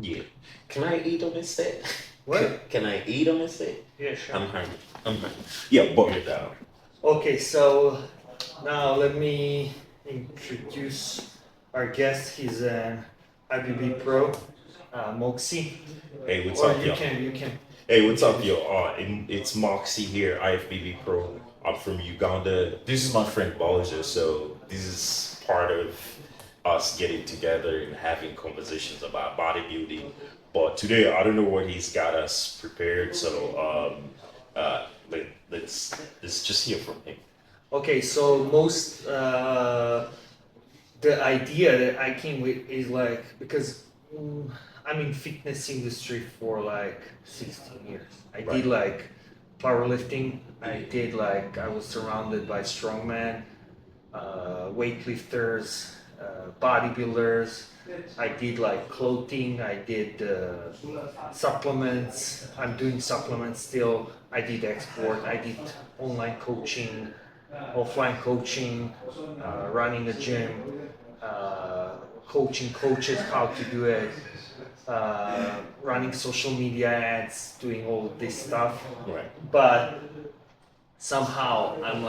Yeah. Can I eat them instead? What? Can I eat them instead? Yeah, sure. I'm hungry. I'm hungry. Yeah, boil it down. Okay, so now let me introduce our guest. He's an IBB pro, Moxi. Hey, what's Or up, you y'all? can you can Hey, what's up, introduce. yo? It's Moxi here, IFBB Pro. I'm from Uganda. This is my friend Balja, so this is part of us getting together and having conversations about bodybuilding. But today, I don't know what he's got us prepared, so let's just hear from him. Okay, so most the idea that I came with is like because I'm in fitness industry for like 16 years. I Right. did like powerlifting. I Yeah. did like I was surrounded by strongmen, weightlifters, bodybuilders. I did like clothing. I did supplements. I'm doing supplements still. I did export. I did online coaching, offline coaching, running a gym, coaching coaches how to do it, running social media ads, doing all this stuff. Right. But somehow I'm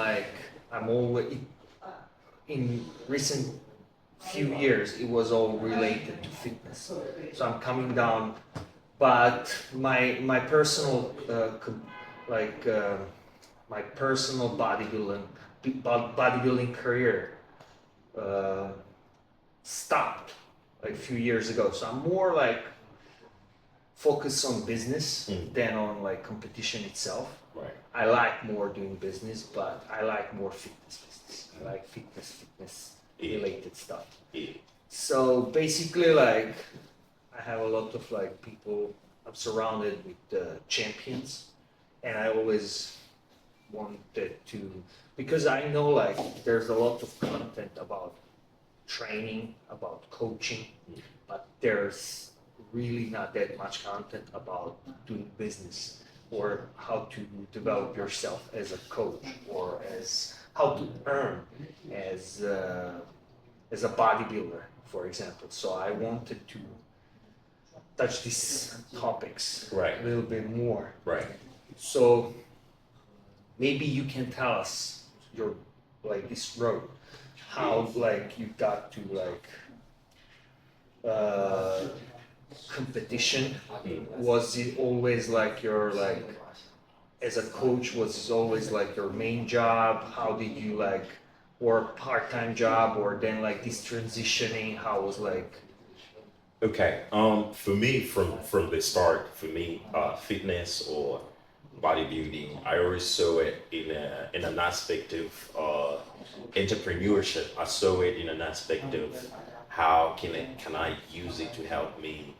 always in recent few years it was all related to fitness. So I'm coming down, but my personal like my personal bodybuilding career uh, stopped like a few years ago. So I'm more like focused on business Mm. than on like competition itself. Right. I like more doing business, but I like more fitness. I like fitness Yeah. related stuff. Yeah. So basically, like I have a lot of like people. I'm surrounded with champions, and I always wanted to because I know like there's a lot of content about training, about coaching, but there's really not that much content about doing business or how to develop yourself as a coach or as how to earn as as a bodybuilder, for example. So I wanted to touch these topics Right. a little bit more. Right. So maybe you can tell us your like this road, how like you got to like uh, competition. Was it always like your like as a coach? Was it always like your main job? How did you like work part-time job or then like this transitioning? How was like Okay. For me, from the start, for me, fitness or bodybuilding, I always saw it in an aspect of entrepreneurship. I saw it in an aspect of how can I use it to help me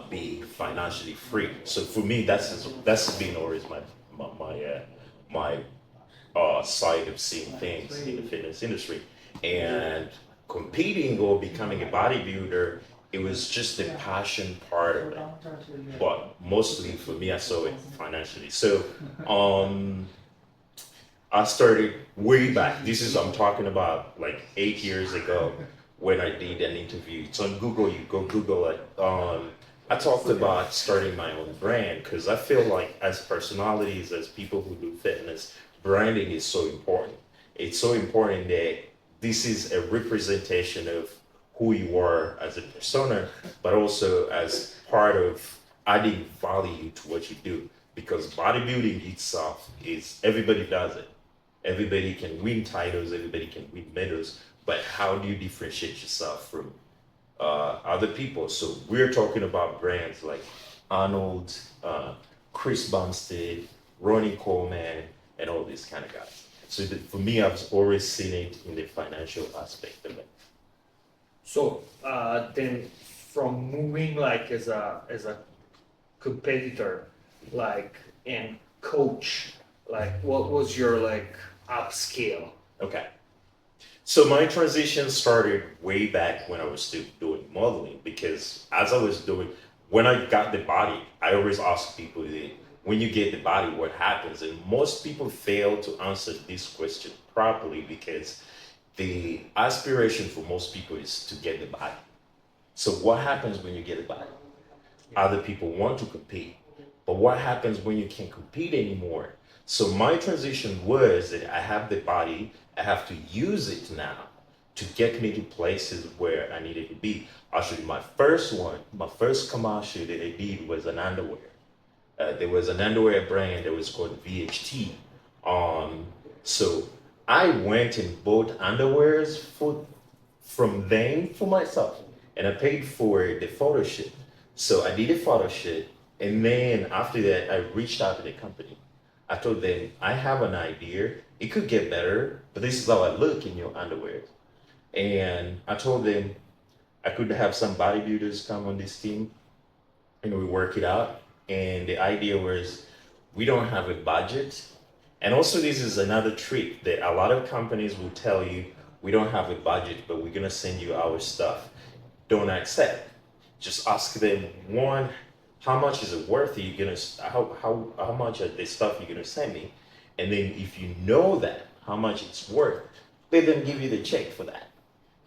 be financially free. So for me, that's been always my side of seeing things in the fitness industry. And competing or becoming a bodybuilder, it was just the passion part of it. But mostly for me, I saw it financially. So um, I started way back. I'm talking about like 8 years ago when I did an interview. It's on Google. You go Google it. I talked about starting my own brand because I feel like as personalities, as people who do fitness, branding is so important. It's so important that this is a representation of who you are as a persona, but also as part of adding value to what you do. Because bodybuilding itself is everybody does it. Everybody can win titles, everybody can win medals, but how do you differentiate yourself from other people? So we're talking about brands like Arnold, Chris Bumstead, Ronnie Coleman, and all these kind of guys. So for me, I've always seen it in the financial aspect of it. so then from moving like as a competitor like and coach like what was your like upscale. Okay. So my transition started way back when I was still doing modeling because as I was doing, when I got the body, I always ask people that when you get the body, what happens? And most people fail to answer this question properly because the aspiration for most people is to get the body. So what happens when you get the body? Other people want to compete. But what happens when you can't compete anymore? So my transition was that I have the body, I have to use it now to get me to places where I needed to be. Actually, my first commercial that I did was an underwear. There was an underwear brand that was called VHT. So I went and bought underwears from them for myself, and I paid for the photo shoot. So I did a photo shoot, and then after that, I reached out to the company. I told them I have an idea. It could get better, but this is how I look in your underwear. And I told them I could have some bodybuilders come on this team and we work it out. And the idea was we don't have a budget. And also, this is another trick that a lot of companies will tell you we don't have a budget, but we're gonna send you our stuff. Don't accept. Just ask them one, how much is it worth? Are you gonna how much of the stuff you're gonna send me? And then if you know that how much it's worth, let them give you the check for that.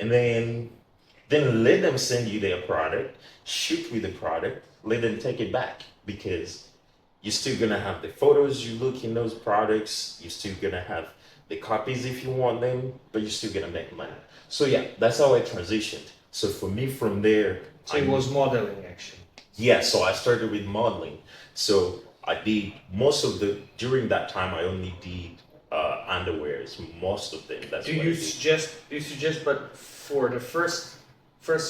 And then let them send you their product, shoot with the product, let them take it back because you're still gonna have the photos you look in those products, you're still gonna have the copies if you want them, but you're still gonna make money. So yeah, that's how I transitioned. So for me from there, So it was modeling actually. yeah, so I started with modeling. So I did most of during that time I only did underwears, most of them. That's Do what I you did. suggest, but for the first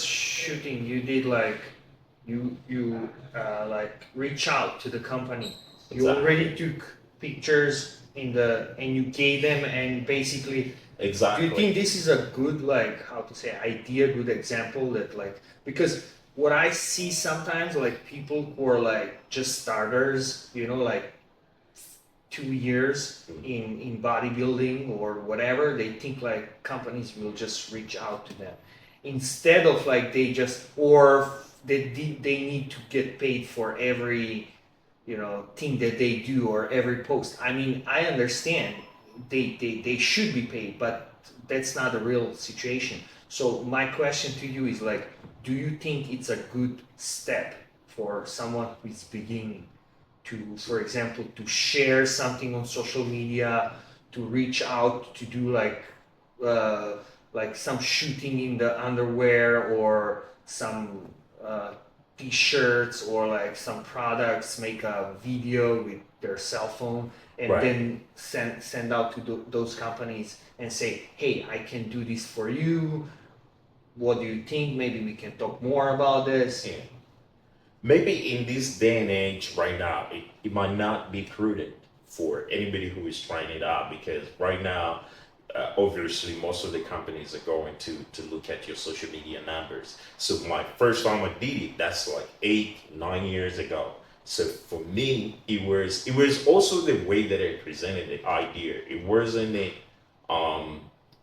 shooting you did like you like reach out to the company. You Exactly. already took pictures and you gave them and basically do Exactly. you think this is a good like how to say idea, good example that like because what I see sometimes like people who are like just starters, like 2 years in bodybuilding or whatever, they think like companies will just reach out to them instead of like they just or they need to get paid for every thing that they do or every post. I mean, I understand they should be paid, but that's not the real situation. So my question to you is like, do you think it's a good step for someone who is beginning to, for example, to share something on social media, to reach out, to do uh, like some shooting in the underwear or some t-shirts or like some products, make a video with their cell phone and Right. then send out to those companies and say, hey, I can do this for you. What do you think? Maybe we can talk more about this. Yeah. Maybe in this day and age right now, it might not be prudent for anybody who is trying it out because right now, obviously, most of the companies are going to look at your social media numbers. So my first time I did it, that's like 8, 9 years ago. So for me, it was also the way that I presented the idea. It wasn't a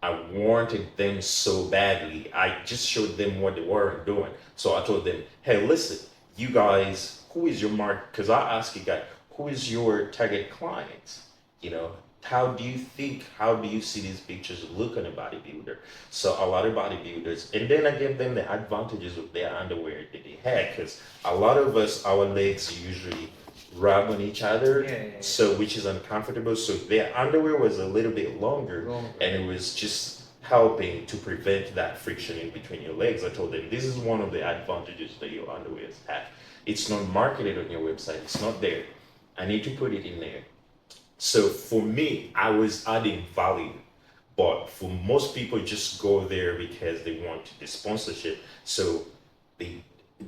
I wanted them so badly. I just showed them what they weren't doing. So I told them, hey, listen, you guys, who is your mark? Because I asked you guys, who is your target client? You know, how do you see these pictures look on a bodybuilder? So a lot of bodybuilders, and then I gave them the advantages of their underwear that they had, because a lot of us, our legs usually rub on each other, Yeah. so which is uncomfortable. So their underwear was a little bit longer, Longer. and it was just helping to prevent that friction in between your legs. I told them this is one of the advantages that your underwear have. It's not marketed on your website. It's not there. I need to put it in there. So for me, I was adding value. But for most people, just go there because they want the sponsorship. So they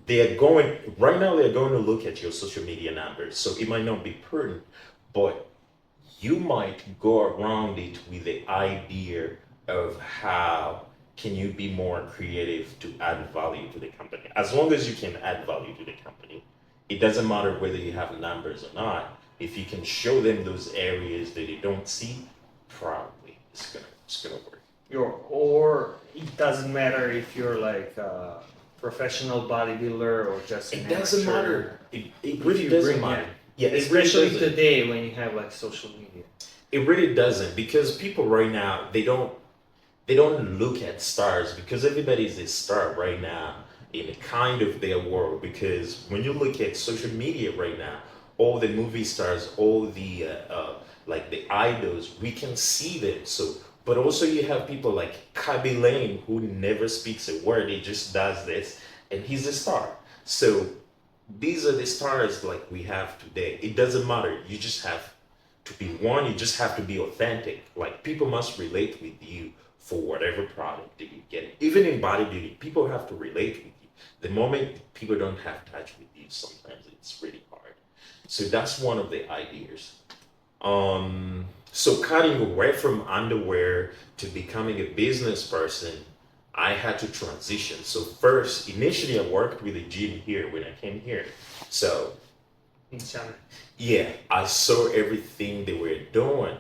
they're going right now. They're going to look at your social media numbers. So it might not be prudent, but you might go around it with the idea of how can you be more creative to add value to the company. As long as you can add value to the company, it doesn't matter whether you have numbers or not. If you can show them those areas that they don't see, probably it's gonna work. Or it doesn't matter if you're like a professional bodybuilder or just an It doesn't amateur. matter. It If really you doesn't bring matter. it. Yeah, it really Especially doesn't. today when you have like social media. It really doesn't because people right now they don't look at stars because everybody is a star right now. in kind of their world. Because when you look at social media right now, all the movie stars, all the like the idols, we can see them. So, but also you have people like Kaby Lane who never speaks a word. He just does this, and he's a star. So these are the stars like we have today. It doesn't matter. You just have to be one. You just have to be authentic. Like people must relate with you for whatever product that you get. Even in bodybuilding, people have to relate with you. The moment people don't have touch with you, sometimes it's really hard. So that's one of the ideas. So cutting away from underwear to becoming a business person, I had to transition. So first, initially, I worked with a gym here when I came here. So In China. yeah, I saw everything they were doing.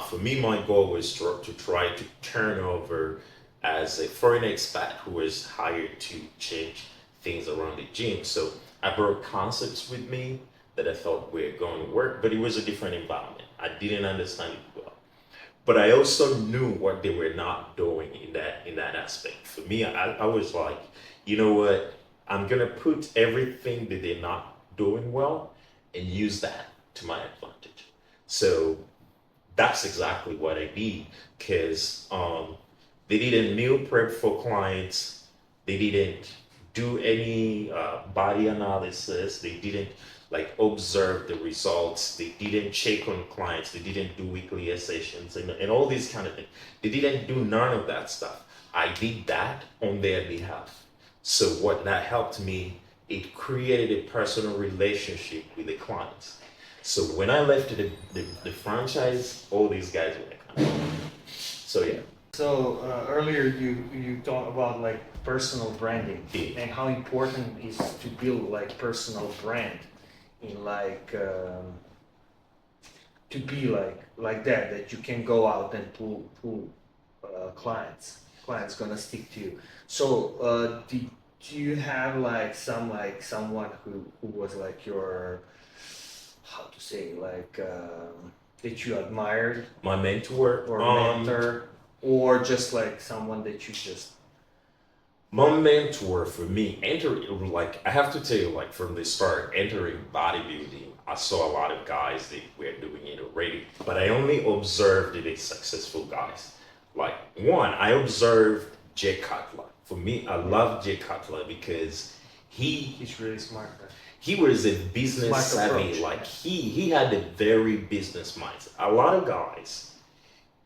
For me, my goal was to try to turn over as a foreign expat who was hired to change things around the gym. So I brought concepts with me that I thought were going to work, but it was a different environment. I didn't understand it well. But I also knew what they were not doing in that aspect. For me, I was like, you know what? I'm gonna put everything that they're not doing well and use that to my advantage. So that's exactly what I did because they didn't meal prep for clients. They didn't do any body analysis. They didn't like observe the results. They didn't check on clients. They didn't do weekly sessions and all these kind of things. They didn't do none of that stuff. I did that on their behalf. So what that helped me, it created a personal relationship with the clients. So when I left the franchise, all these guys were coming. So yeah. So earlier you talked about like personal branding Yeah. and how important is to build like personal brand in like to be like that you can go out and pull clients gonna stick to you. So do you have like someone who was like your how to say like that you admired My mentor, or mentor or just like someone that you just my mentor for me, like I have to tell you, like from the start, entering bodybuilding, I saw a lot of guys that were doing it already, but I only observed the successful guys. Like one, I observed Jay Cutler. For me, I love Jay Cutler because he's really smart, right? he was a business Smart savvy. approach. Like he had a very business mindset. A lot of guys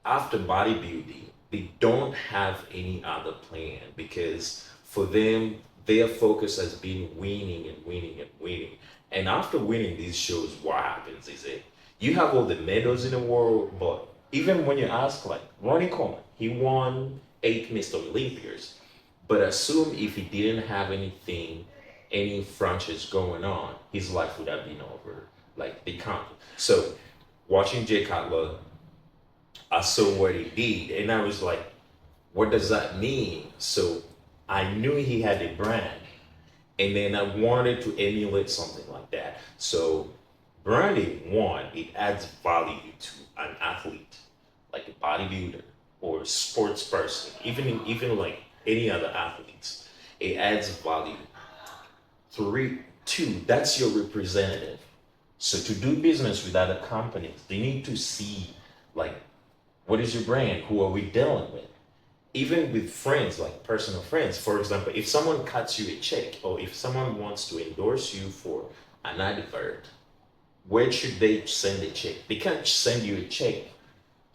after bodybuilding, they don't have any other plan because for them, their focus has been winning and winning and winning. And after winning these shows, what happens is that you have all the medals in the world, but even when you ask, like Ronnie Coleman, he won 8 Mr. Olympias, but assume if he didn't have anything, any franchise going on, his life would have been over. Like they can't. So watching Jay Cutler, I saw what he did, and I was like, what does that mean? So I knew he had a brand, and then I wanted to emulate something like that. So branding, one, it adds value to an athlete, like a bodybuilder or a sports person, even like any other athletes. It adds value. Three, two, that's your representative. So to do business with other companies, they need to see like what is your brand? Who are we dealing with? Even with friends, like personal friends. For example, if someone cuts you a check or if someone wants to endorse you for an advert, where should they send a check? They can't send you a check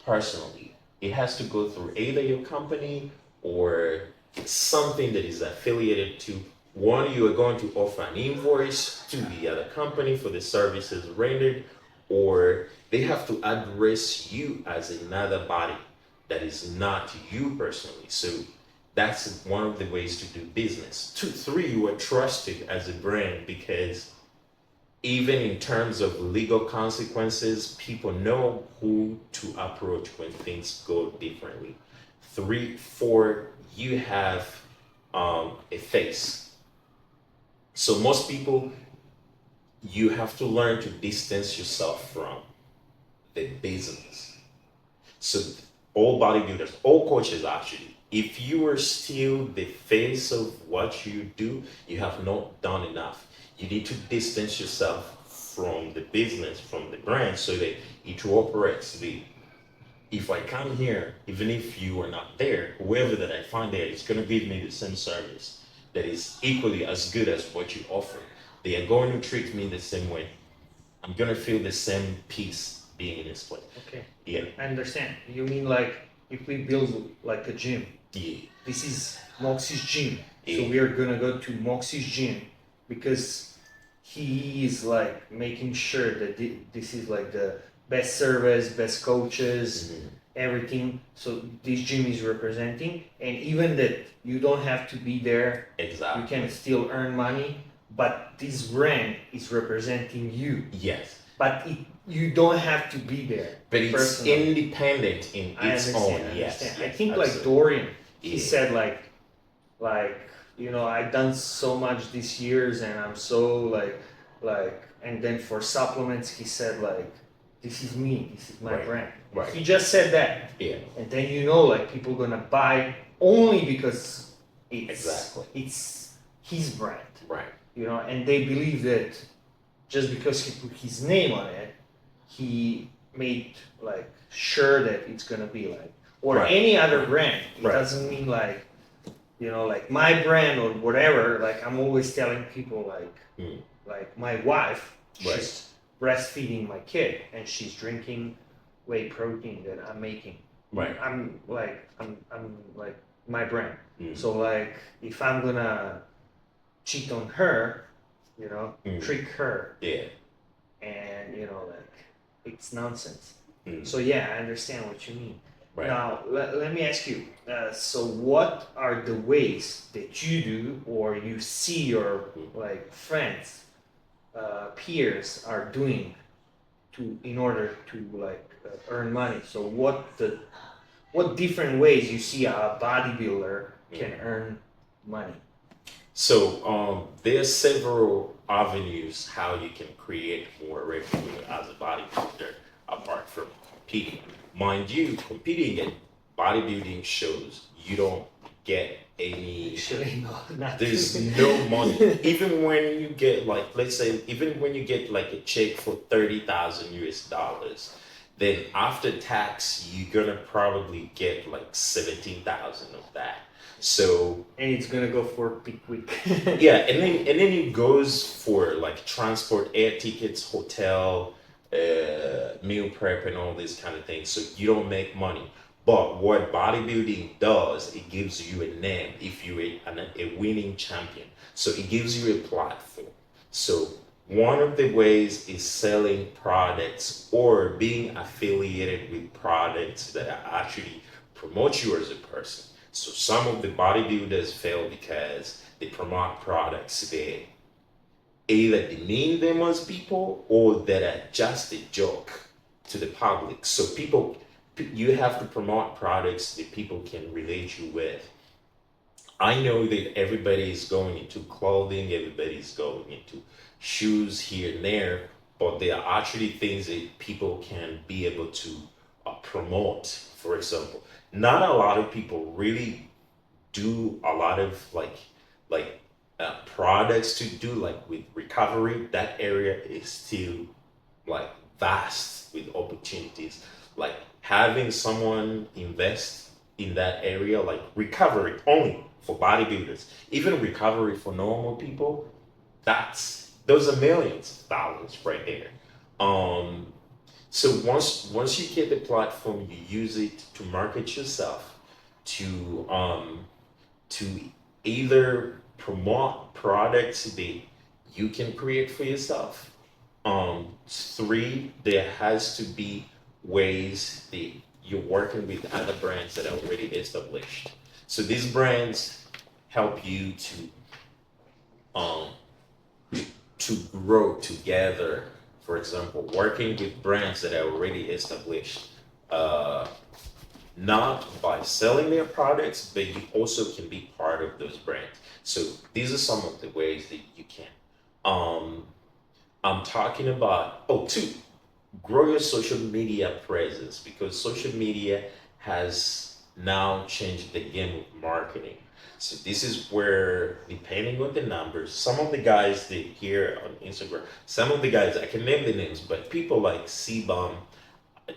personally. It has to go through either your company or something that is affiliated to one, you are going to offer an invoice to the other company for the services rendered, or they have to address you as another body that is not you personally. So that's one of the ways to do business. Two, three, you are trusted as a brand because even in terms of legal consequences, people know who to approach when things go differently. Three, four, you have a face. So most people, you have to learn to distance yourself from the business. So all bodybuilders, all coaches actually, If you are still the face of what you do, you have not done enough. You need to distance yourself from the business, from the brand, so that it operates. If I come here, even if you are not there, whoever that I find there is going to give me the same service that is equally as good as what you offer. They are going to treat me the same way. I'm going to feel the same peace being in this place. Okay. Yeah. I understand. You mean like if we build like a gym, Yeah. this is Moxi's gym. So Yeah. we are gonna go to Moxi's gym because he is like making sure that this is like the best service, best coaches, everything. So this gym is representing, and even that you don't have to be there, Exactly. you can still earn money. But this brand is representing you. Yes. But you don't have to be there. But it's personally. independent in I its understand, own. I Yes. understand. I Yes, think like absolutely. Dorian, he Yeah. said like I've done so much these years and I'm so like and then for supplements he said like this is me, this is my Right, brand. right. He just said that. Yeah. And then like people gonna buy only because it's his brand. Right. And they believe that just because he put his name on it, he made like sure that it's gonna be like or Right. any other brand. It Right. doesn't mean like like my brand or whatever. Like I'm always telling people like my wife, Right. she's breastfeeding my kid and she's drinking whey protein that I'm making. Right. I'm like my brand. Mm. So like if I'm gonna cheat on her, trick her, Yeah. and like it's nonsense. Mm. So yeah, I understand what you mean. Right. Now let me ask you. So what are the ways that you do or you see your like friends, peers are doing in order to like earn money? So what different ways you see a bodybuilder can earn money? So there's several avenues how you can create more revenue as a bodybuilder apart from competing. Mind you, competing at bodybuilding shows, you don't get any. Actually, no, not There's no money. Even when you get like, let's say, even when you get like a check for 30,000 US dollars, then after tax, you're gonna probably get like 17,000 of that. So and it's gonna go for peak week. yeah, and then it goes for like transport, air tickets, hotel, meal prep, and all these kind of things. So you don't make money. But what bodybuilding does, it gives you a name if you're a winning champion. So it gives you a platform. So one of the ways is selling products or being affiliated with products that actually promote you as a person. So some of the bodybuilders fail because they promote products that either demean them as people or that are just a joke to the public. So you have to promote products that people can relate you with. I know that everybody is going into clothing, everybody's going into shoes here and there, but there are actually things that people can be able to promote. For example, not a lot of people really do a lot of products to do like with recovery. That area is still like vast with opportunities. Like having someone invest in that area, like recovery only for bodybuilders, even recovery for normal people, those are millions of dollars right there. So once you get the platform, you use it to market yourself, to either promote products that you can create for yourself. Three, there has to be ways that you're working with other brands that are already established. So these brands help you um to grow together. For example, working with brands that are already established, not by selling their products, but you also can be part of those brands. So these are some of the ways that you can. Um, I'm talking about, two, grow your social media presence because social media has now changed the game of marketing. So this is where, depending on the numbers, some of the guys they here on Instagram, some of the guys I can name the names, but people like C-Bomb,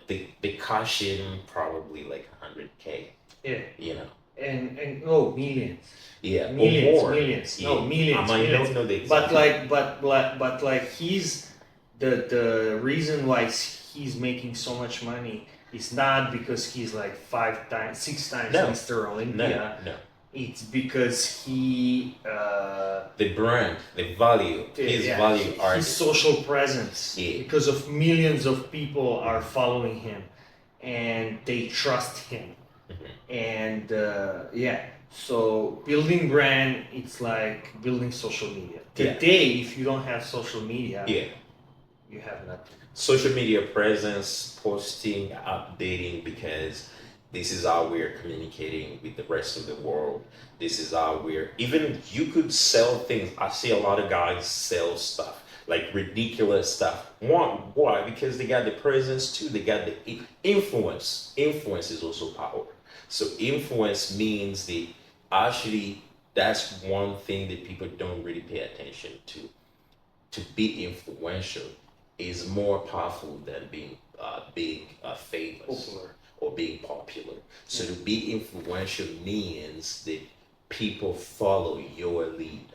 they cash in probably like 100K, Yeah. you know. And no, millions. Yeah, Millions, or more. millions. Yeah. No, millions, I millions. don't know the But exact. like he's the reason why he's making so much money is not because he's like 5 times, 6 times No. Mr. Olympia. No. It's because he The brand, the value, his value are his social presence. Yeah. Because of millions of people are following him, and they trust him. And so building brand, it's like building social media. Yeah. Today, if you don't have social media, yeah. you have nothing. Social media presence, posting, updating, because this is how we're communicating with the rest of the world. This is how even you could sell things. I see a lot of guys sell stuff, like ridiculous stuff. Why? Because they got the presence too. They got the influence. Influence is also power. So influence means actually, that's one thing that people don't really pay attention to. To be influential is more powerful than being famous. Popular. Or being popular. So to be influential means that people follow your lead.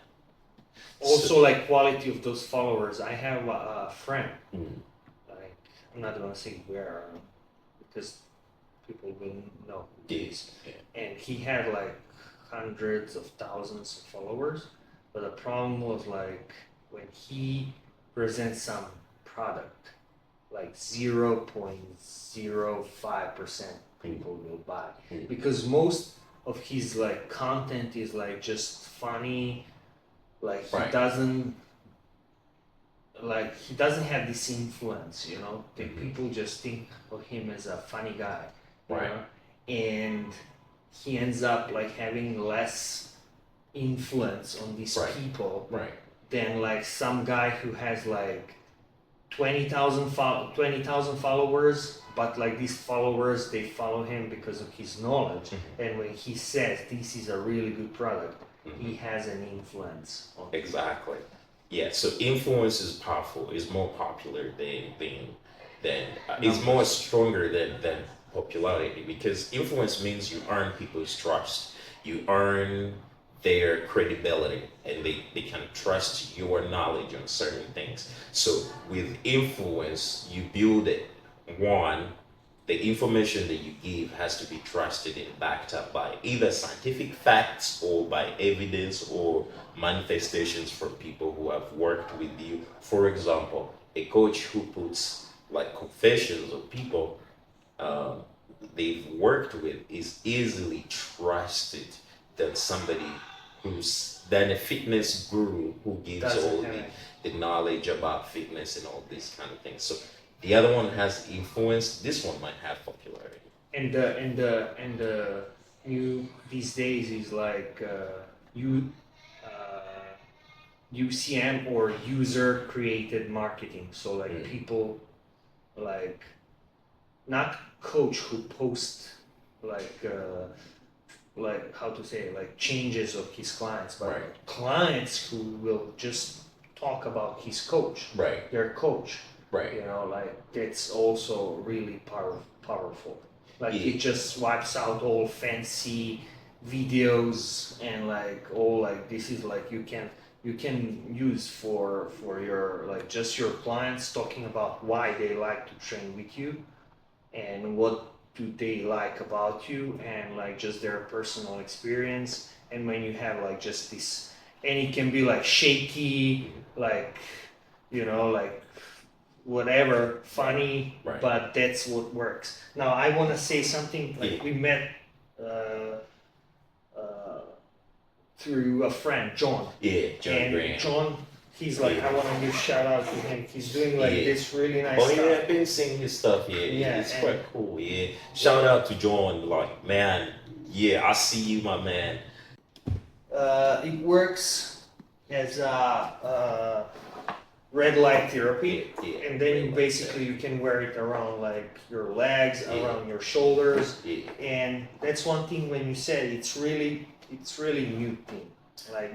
Also, like quality of those followers. I have a friend. Mm. Like, I'm not gonna say where, because people will know who it is. Yeah. And he had like hundreds of thousands of followers, but the problem was like when he presents some product, like 0.05% people will buy, because most of his like content is like just funny, like Right. he doesn't have this influence, you know. People just think of him as a funny guy, you Right. know? And he ends up like having less influence on these Right. people Right. than like some guy who has like 20,000 followers, but like these followers, they follow him because of his knowledge. And when he says this is a really good product, he has an influence on people. Exactly. Yeah. So influence is powerful. It's more popular than it's more stronger than popularity, because influence means you earn people's trust. You earn their credibility, and they can trust your knowledge on certain things. So with influence, you build it. One, the information that you give has to be trusted and backed up by either scientific facts or by evidence or manifestations from people who have worked with you. For example, a coach who puts like confessions of people they've worked with is easily trusted than somebody than a fitness guru who gives all the knowledge about fitness and all these kind of things. So the other one has influence. This one might have popularity. And the new these days is like UCM, or user created marketing. So like people like not coach who post like how to say, like changes of his clients, but clients who will just talk about his coach, their coach. You know, like that's also really powerful. Like it just wipes out all fancy videos and like all like this is like you can use for your like just your clients talking about why they like to train with you and what do they like about you and like just their personal experience. And when you have like just this, and it can be like shaky, like, you know, like whatever, funny, but that's what works. Now I want to say something. Like we met through a friend, John. John Graham. John, he's like, I want to give shout out to him. He's doing like this really nice stuff. Yeah, I've been seeing his stuff. It's quite cool. Shout out to John. Like, man, I see you, my man. It works as a red light therapy, Yeah. and then Red you light basically you can wear it around like your legs, around your shoulders, and that's one thing when you said it's really new thing, like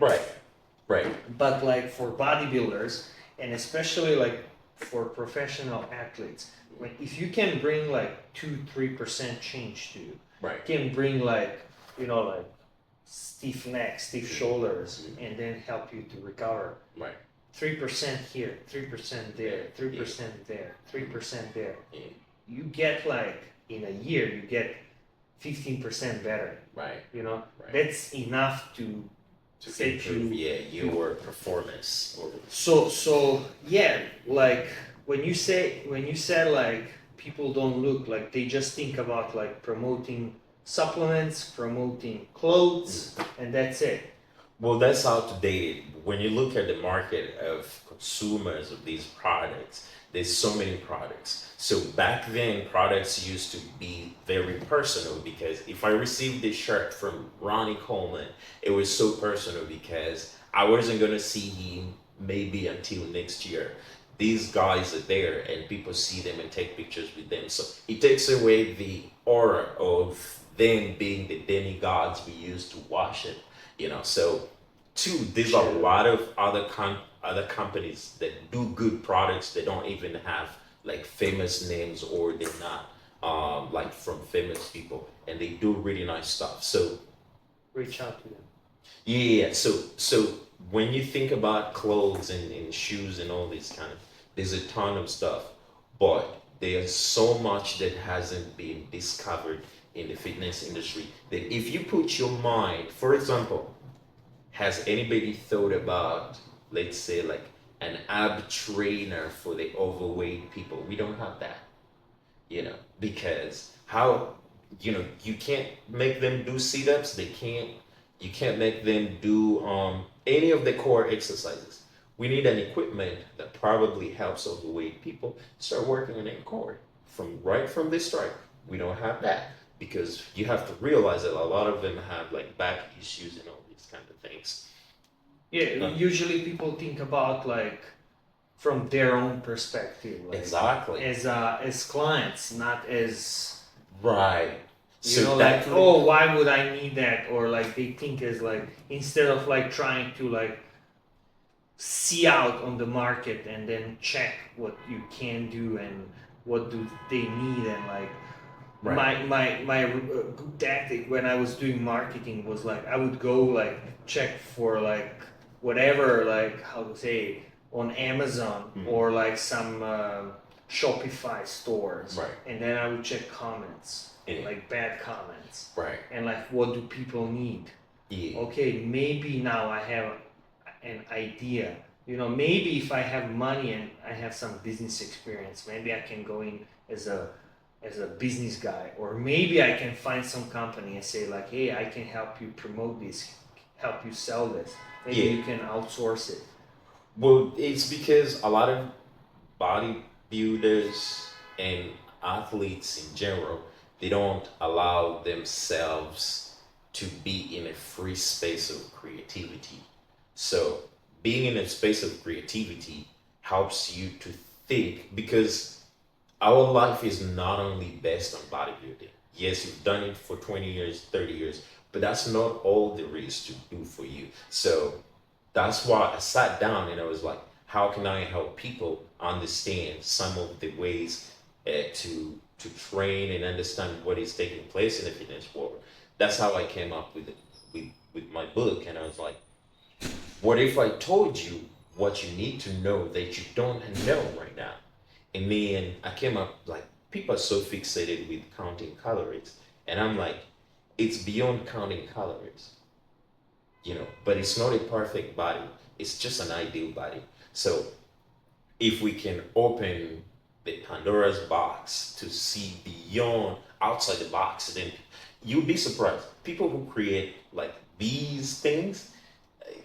Right. but like for bodybuilders and especially like for professional athletes, when if you can bring like 2-3% change to you, Right. can bring like like stiff neck, stiff shoulders, and then help you to recover. Right. 3% here, 3% there, 3% there, 3% there. Yeah. You get like in a year, you get 15% better. Right. Right. That's enough to set improve, your performance. So yeah, like when you said like people don't look like they just think about like promoting supplements, promoting clothes, and that's it. Well, that's outdated. When you look at the market of consumers of these products, there's so many products. So back then, products used to be very personal because if I received this shirt from Ronnie Coleman, it was so personal because I wasn't going to see him maybe until next year. These guys are there and people see them and take pictures with them. So it takes away the aura of them being the demigods we used to worship, So, two, there's a lot of other companies that do good products. They don't even have like famous names or they're not like from famous people, and they do really nice stuff. So Reach out to them. yeah, so when you think about clothes and shoes and all this there's a ton of stuff, but there's so much that hasn't been discovered in the fitness industry that if you put your mind, for example, has anybody thought about, let's say, like an ab trainer for the overweight people? We don't have that, because how, you can't make them do sit-ups. You can't make them do any of the core exercises. We need an equipment that probably helps overweight people start working on their core from the start. We don't have that because you have to realize that a lot of them have like back issues and all these kind of things. Yeah, usually people think about like from their own perspective, like Exactly. as clients, not as Right. So like, oh, why would I need that? Or like they think as like instead of like trying to like see out on the market and then check what you can do and what do they need, and like Right. my good tactic when I was doing marketing was like I would go like check for like whatever, like how to say, on Amazon or like some Shopify stores, Right. and then I would check comments, like bad comments, Right. and like what do people need. Yeah. Okay, maybe now I have an idea. Maybe if I have money and I have some business experience, maybe I can go in as a business guy, or maybe I can find some company and say like, hey, I can help you promote this, help you sell this. Maybe you can outsource it. Well, it's because a lot of bodybuilders and athletes in general, they don't allow themselves to be in a free space of creativity. So being in a space of creativity helps you to think, because our life is not only based on bodybuilding. Yes, you've done it for 20 years, 30 years, but that's not all there is to do for you. So that's why I sat down and I was like, how can I help people understand some of the ways to train and understand what is taking place in the fitness world? That's how I came up with it, with my book. And I was like, what if I told you what you need to know that you don't know right now? And then I came up like, people are so fixated with counting calories. And I'm like, it's beyond counting calories, but it's not a perfect body. It's just an ideal body. So if we can open the Pandora's box to see beyond, outside the box, then you'll be surprised. People who create like these things,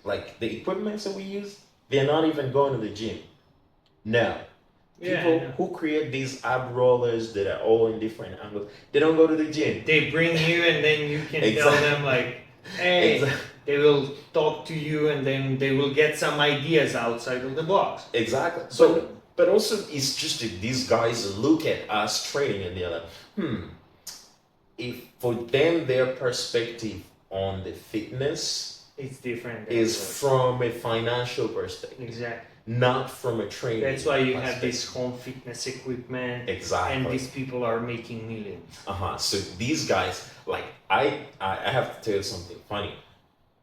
like the equipments that we use, they're not even going to the gym. Now, people who create these ab rollers that are all in different angles, they don't go to the gym. They bring you and then you can tell them like, hey, they will talk to you, and then they will get some ideas outside of the box. Exactly. So, but also, it's just that these guys look at us training and they're like, if for them their perspective on the fitness It's different. is from a financial perspective, Exactly. not from a training. That's why you have perspective. this home fitness equipment, Exactly. and these people are making millions. So these guys, like I have to tell you something funny.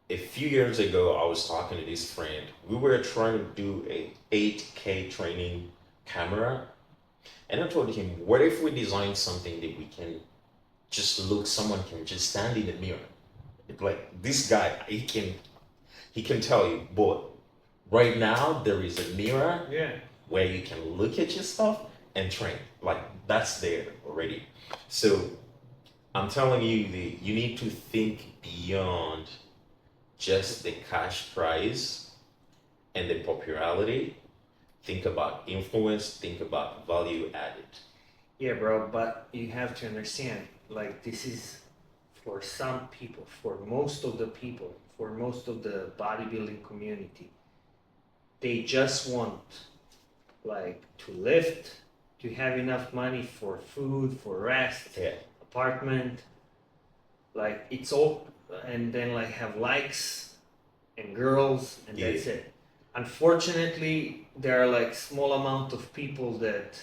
A few years ago, I was talking to this friend. We were trying to do a 8K training camera, and I told him, what if we design something that we can just look, someone can just stand in the mirror. Like this guy, he can tell you, but right now there is a mirror where you can look at your stuff and train. Like that's there already. So I'm telling you that you need to think beyond just the cash prize and the popularity. Think about influence, think about value added. Yeah, bro, but you have to understand, like, this is for some people, for most of the people, for most of the bodybuilding community, they just want, like, to lift, to have enough money for food, for rest, apartment, like, it's all, and then, like, have likes and girls, and that's it. Unfortunately, there are, like, small amount of people that,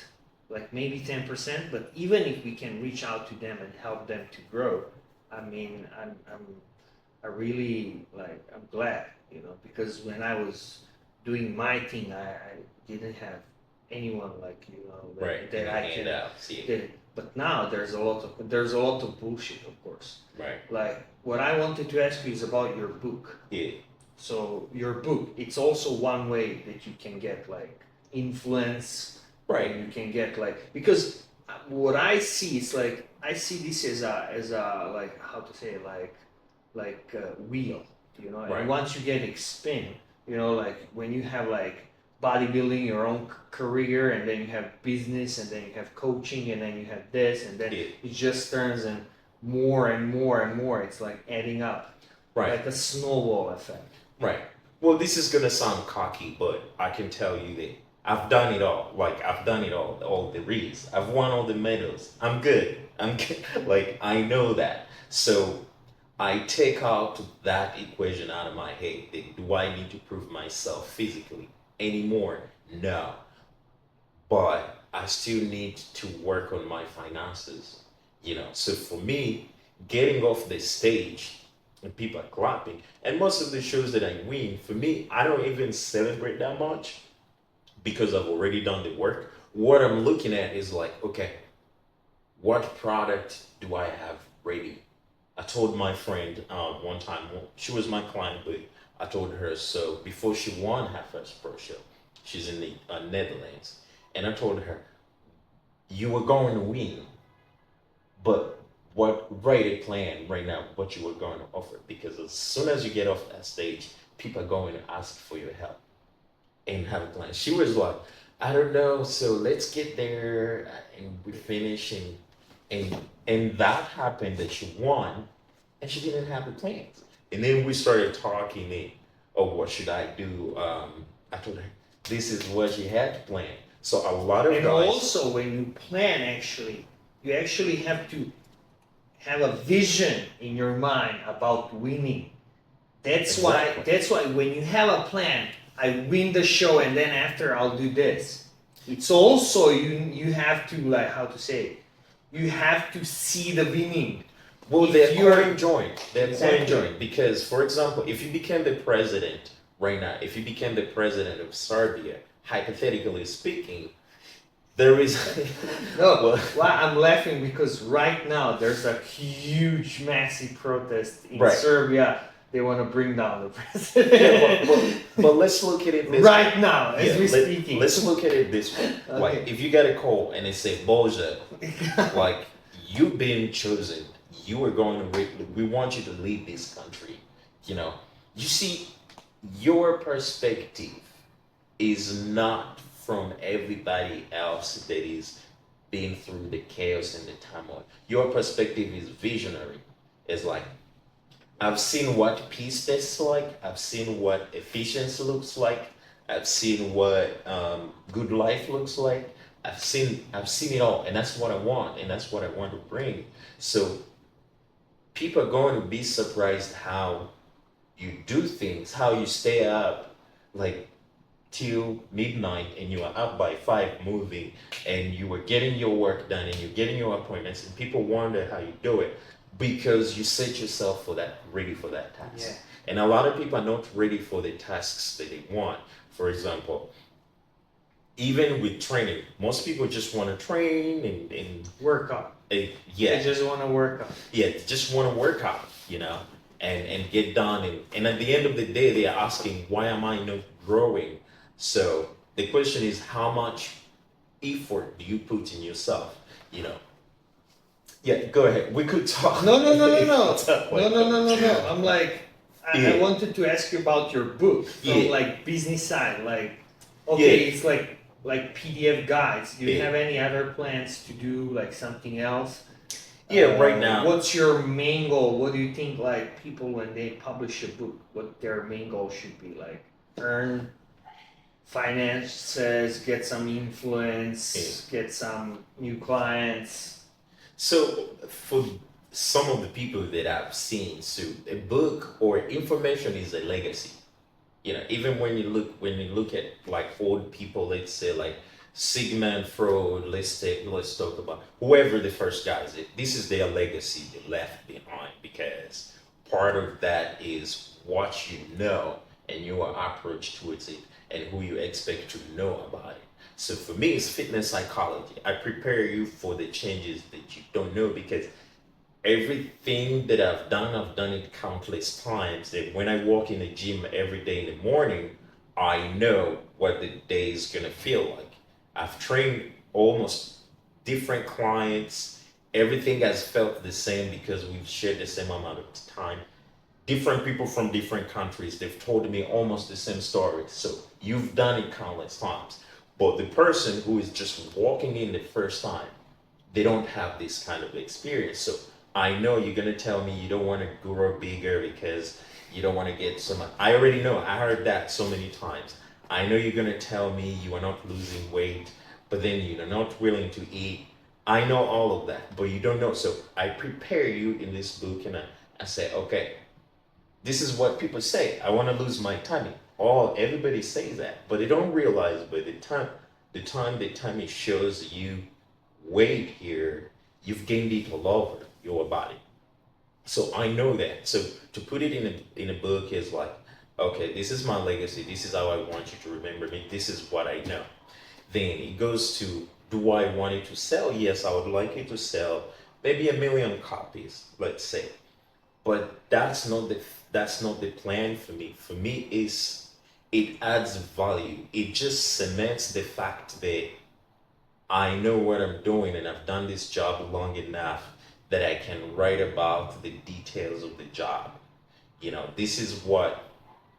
like maybe 10%, but even if we can reach out to them and help them to grow, I mean, I really, like, I'm glad, you know, because when I was doing my thing, I didn't have anyone like, you know, that I can, but now there's a lot of bullshit, of course. Right. Like, what I wanted to ask you is about your book. So your book, it's also one way that you can get, like, influence. Right. You can get, like, because what I see is, like, I see this as a like, how to say, like a wheel, you know. Right. And once you get spin, you know, like when you have, like, bodybuilding, your own career, and then you have business, and then you have coaching, and then you have this, and then it just turns and more and more and more. It's like adding up, like a snowball effect. Right. Well, this is gonna sound cocky, but I can tell you that I've done it all. Like, I've done it all the reads. I've won all the medals. I'm good. Like, I know that. So I take out that equation out of my head. Do I need to prove myself physically anymore? No. But I still need to work on my finances, you know. So for me, getting off the stage and people are clapping, and most of the shows that I win, for me, I don't even celebrate that much, because I've already done the work. What I'm looking at is like, okay, what product do I have ready? I told my friend one time, she was my client, but I told her, so before she won her first pro show, she's in the Netherlands, and I told her, you were going to win, but write a plan right now, what you were going to offer, because as soon as you get off that stage, people are going to ask for your help and have a plan. She was like, I don't know, so let's get there and we finish, and that happened, that she won and she didn't have the plans. And then we started talking, and, oh, what should I do? I told her this is what she had planned. So a lot of and guys, also when you plan, you actually have to have a vision in your mind about winning. That's why when you have a plan, I win the show, and then after I'll do this. It's also, you have to, like, how to say, you have to see the winning. well, If they're conjoined. Because, for example, if you became the president right now, if you became the president of Serbia, hypothetically speaking, there is no. Well, I'm laughing because right now there's a huge, massive protest in Serbia. They want to bring down the president. But let's look at it this right way. now, as we're speaking. Let's look at it this way. Okay. Like, if you get a call and they say, Boja, like, you've been chosen, you are going to, we want you to lead this country. You know, you see, your perspective is not from everybody else that is being through the chaos and the turmoil. Your perspective is visionary. It's like, I've seen what peace tastes like. I've seen what efficiency looks like. I've seen what good life looks like. I've seen it all, and that's what I want, and that's what I want to bring. So people are going to be surprised how you do things, how you stay up like till midnight, and you are up by 5 moving, and you are getting your work done, and you're getting your appointments, and people wonder how you do it because you set yourself for that, ready for that task. Yeah. And a lot of people are not ready for the tasks that they want. For example, even with training, most people just want to train and Work out. yeah, They just want to work out. yeah, just want to work out, and get done. And at the end of the day, they are asking, why am I not growing? So the question is, how much effort do you put in yourself? You know. Yeah, go ahead. We could talk. No, no, no, no, no. Talk No, like no, no, no, that. no. I'm like, I Yeah. wanted to ask you about your book from Yeah. like business side. Like, okay, Yeah. it's like PDF guides. Do you Yeah. have any other plans to do like something else? Yeah, right now. What's your main goal? What do you think like people when they publish a book, what their main goal should be? Like earn finances, get some influence, get some new clients. So for some of the people that I've seen, so a book or information is a legacy. Even when you look at like old people, let's say like Sigmund Freud, let's talk about whoever the first guys. This is their legacy they left behind, because part of that is what you know and your approach towards it and who you expect to know about it. So for me, it's fitness psychology. I prepare you for the changes that you don't know, because everything that I've done it countless times, that when I walk in the gym every day in the morning, I know what the day is gonna feel like. I've trained almost different clients. Everything has felt the same because we've shared the same amount of time. Different people from different countries, they've told me almost the same story. So you've done it countless times. But the person who is just walking in the first time, they don't have this kind of experience. So I know you're gonna tell me you don't want to grow bigger because you don't want to get so much. I already know. I heard that so many times. I know you're gonna tell me you are not losing weight, but then you're not willing to eat. I know all of that, but you don't know. So I prepare you in this book, and I say, okay, this is what people say. I want to lose my tummy. Everybody says that, but they don't realize by the time it shows you weight here, you've gained it all over your body. So I know that. So to put it in a book is like, okay, this is my legacy. This is how I want you to remember me. This is what I know. Then it goes to, do I want it to sell? Yes, I would like it to sell maybe 1 million copies, let's say. But that's not the plan for me. For me, is it adds value. It just cements the fact that I know what I'm doing, and I've done this job long enough that I can write about the details of the job. This is what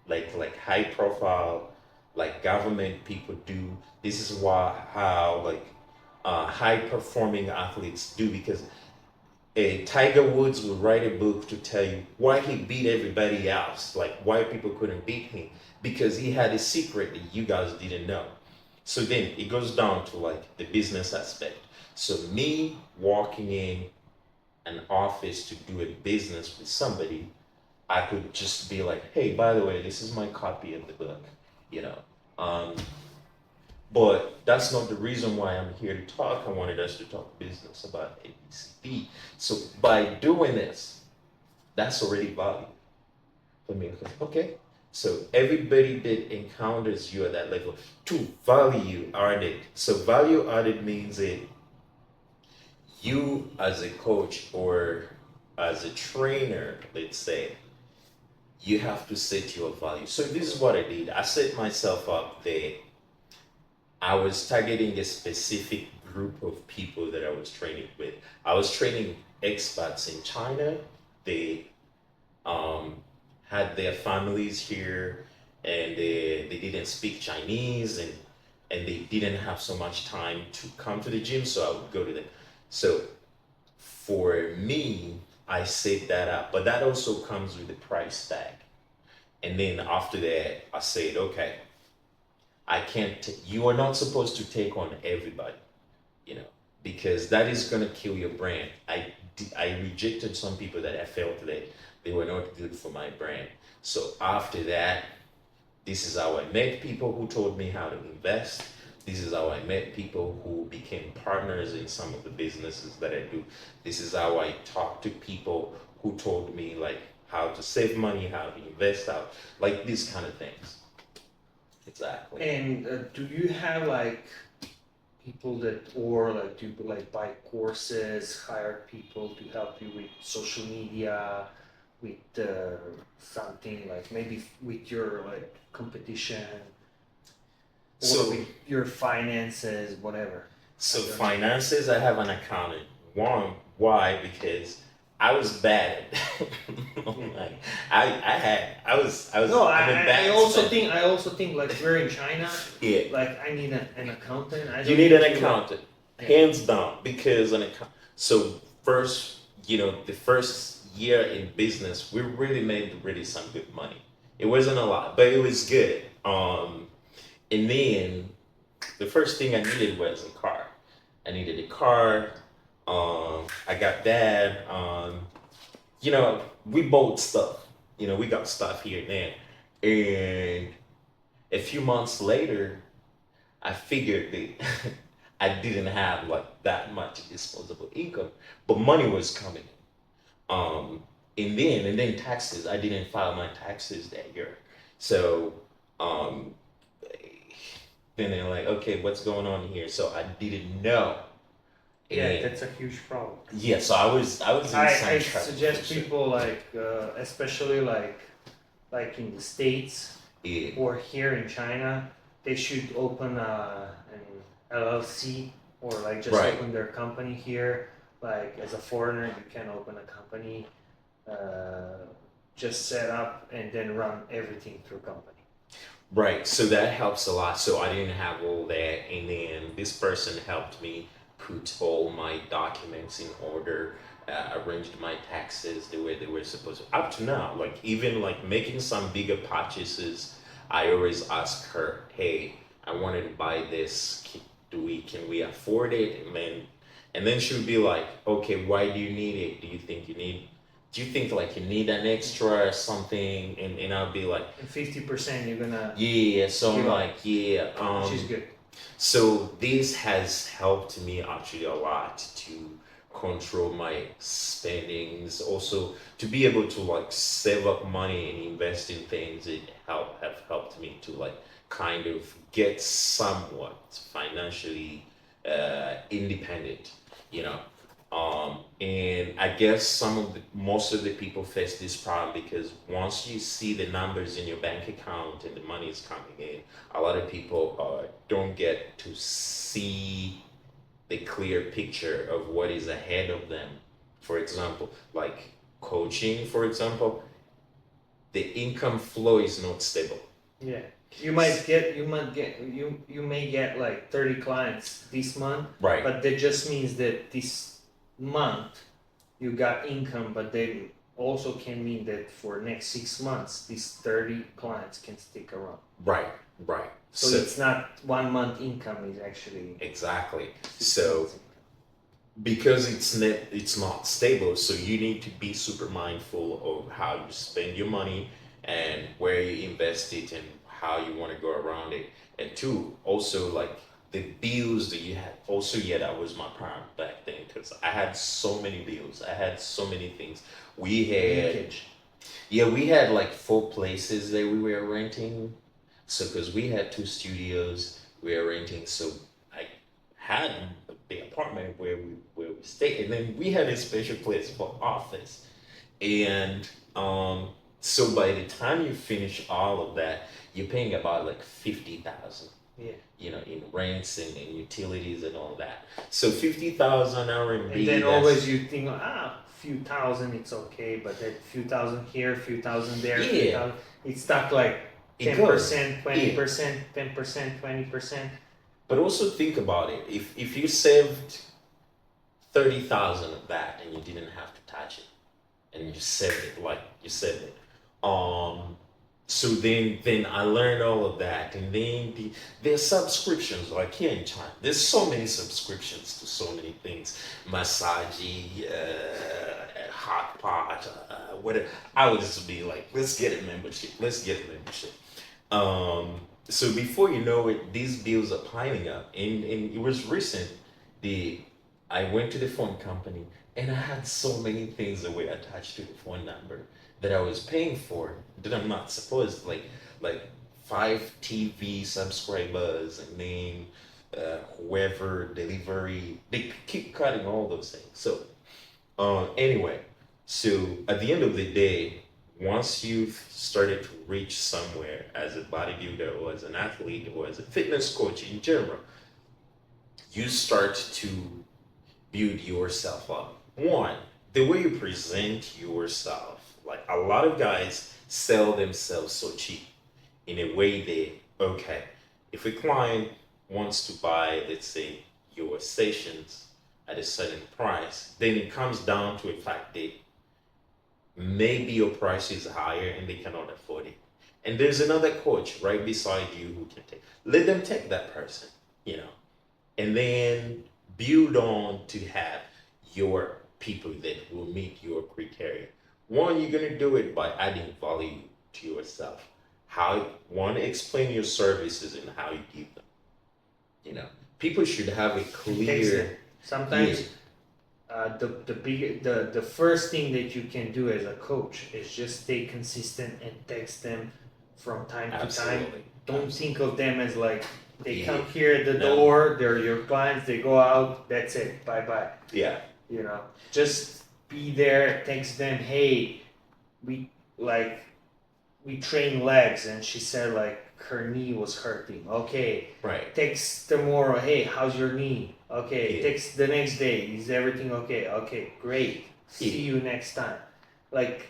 like high profile, like government people do. This is how like high performing athletes do, because a Tiger Woods would write a book to tell you why he beat everybody else, like why people couldn't beat him, because he had a secret that you guys didn't know. So then it goes down to like the business aspect. So me walking in an office to do a business with somebody, I could just be like, hey, by the way, this is my copy of the book, you know. Um, but that's not the reason why I'm here to talk. I wanted us to talk business about ABCD. So by doing this, that's already value for me. Okay. So everybody that encounters you at that level, to value added. So value added means that you as a coach or as a trainer, let's say, you have to set your value. So this is what I did. I set myself up there. I was targeting a specific group of people that I was training with. I was training expats in China. They um, had their families here, and they didn't speak Chinese, and they didn't have so much time to come to the gym, so I would go to them. So for me, I set that up, but that also comes with the price tag. And then after that, I said, okay, I can't. You are not supposed to take on everybody, you know, because that is gonna kill your brand. I rejected some people that I felt that they were not good for my brand. So after that, this is how I met people who told me how to invest. This is how I met people who became partners in some of the businesses that I do. This is how I talked to people who told me like how to save money, how to invest out, like these kind of things. Exactly. And do you have like people that, or like do you like buy courses, hire people to help you with social media, with something like maybe with your like competition, or So with your finances, whatever? So I don't know. finances, I have an accountant. One, why? Because I was bad. Like, No, I'm a I bad also spender. think like we're in China, Yeah, like I need an accountant. I you don't need an to, like, accountant, yeah. hands down, because an account. So first, the first year in business, we really made really some good money. It wasn't a lot, but it was good. And then the first thing I needed was a car. I needed a car. I got that. We bought stuff. We got stuff here and there. And a few months later, I figured that I didn't have like that much disposable income, but money was coming. Um, and then taxes. I didn't file my taxes that year, so um, then they're like, okay, what's going on here? So I didn't know. Yeah, And that's a huge problem. yeah, so I was in I some trouble suggest for sure. people like, especially like in the States Yeah, or here in China, they should open an LLC or like just right, open their company here. Like as a foreigner, you can open a company, uh, just set up and then run everything through company. right. So that helps a lot. So I didn't have all that, and then this person helped me put all my documents in order, arranged my taxes the way they were supposed to. Up to now, like even like making some bigger purchases, I always ask her, "Hey, I wanted to buy this. Can we afford it?" And then she would be like, "Okay, why do you need it? Do you think like you need an extra or something?" And I'll be like, And 50% you're gonna "Yeah." So I'm give up, like, "Yeah." which is good. So this has helped me actually a lot to control my spendings, also to be able to like save up money and invest in things. It have helped me to like kind of get somewhat financially independent, you know. And I guess most of the people face this problem because once you see the numbers in your bank account and the money is coming in, a lot of people don't get to see the clear picture of what is ahead of them. For example, like coaching, for example, the income flow is not stable. Yeah. You may get like 30 clients this month, Right, but that just means that this month you got income, but then also can mean that for next 6 months these 30 clients can stick around. right, right. So So it's not 1 month income is actually exactly. 6 So months income. because it's not stable, so you need to be super mindful of how you spend your money and where you invest it and how you want to go around it. And two, also like the bills that you had. Also, yeah, that was my problem back then because I had so many bills. I had so many things. We had Leakage. Yeah, we had like 4 places that we were renting. So, because we had 2 studios, we were renting. So, I had the apartment where we stayed, and then we had a special place for office. And so by the time you finish all of that, you're paying about like 50,000. Yeah. In rents and utilities and all that. So 50,000 And RMB. then That's always you think, few thousand, it's okay, but that few thousand here, few thousand there, few yeah. thousand, it's stuck like It goes. 10%, Yeah. 20%, 10%, 20%. But also think about it. If you saved 30,000 of that and you didn't have to touch it, and you said it like you said it. Um, so then I learned all of that, and then there's subscriptions like here in China. There's so many subscriptions to so many things, massage, hot pot, whatever. I would just be like, let's get a membership. Let's get a membership. So before you know it, these bills are piling up, and it was recent. The I went to the phone company, and I had so many things that were attached to the phone number that I was paying for that I'm not supposed, like 5 TV subscribers, and then whoever delivery, they keep cutting all those things. So anyway, so at the end of the day, once you've started to reach somewhere as a bodybuilder or as an athlete or as a fitness coach in general, you start to build yourself up. One, the way you present yourself. Like a lot of guys sell themselves so cheap in a way that, okay, if a client wants to buy, let's say, your stations at a certain price, then it comes down to a fact that maybe your price is higher and they cannot afford it. And there's another coach right beside you who can take. Let them take that person, you know, and then build on to have your people that will meet your criteria. One, you're gonna do it by adding value to yourself. How one, explain your services and how you give them. You know, people should have a Takes clear. it. Sometimes Yeah, the first thing that you can do as a coach is just stay consistent and text them from time to time. absolutely. Don't think of them as like they Yeah, come here at the no, door, they're your clients, they go out, that's it, bye bye. yeah, You know, just be there, text them, hey, we like we train legs, and she said like her knee was hurting. Okay, right. text tomorrow, hey, how's your knee? Okay, Yeah, text the next day, is everything okay? Okay, great. See yeah, you next time. Like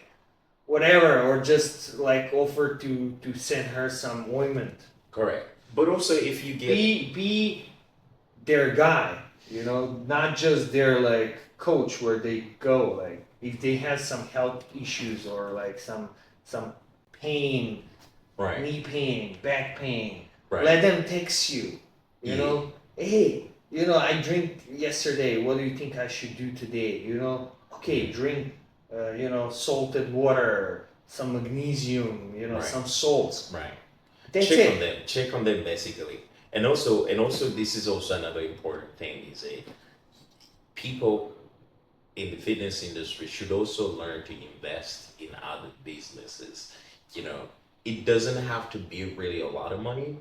whatever, or just like offer to send her some ointment. correct. But also, if you get Be their guy, you know, not just their like coach where they go. Like if they have some health issues or like some pain, right, knee pain, back pain, right, let them text you. You yeah, know, hey, you know, I drink yesterday. What do you think I should do today? You know, okay, drink, you know, salted water, some magnesium, you know, right, some salts. right. That's Check on it. them. Check on them basically. And also, this is also another important thing is a people in the fitness industry should also learn to invest in other businesses. You know, it doesn't have to be really a lot of money.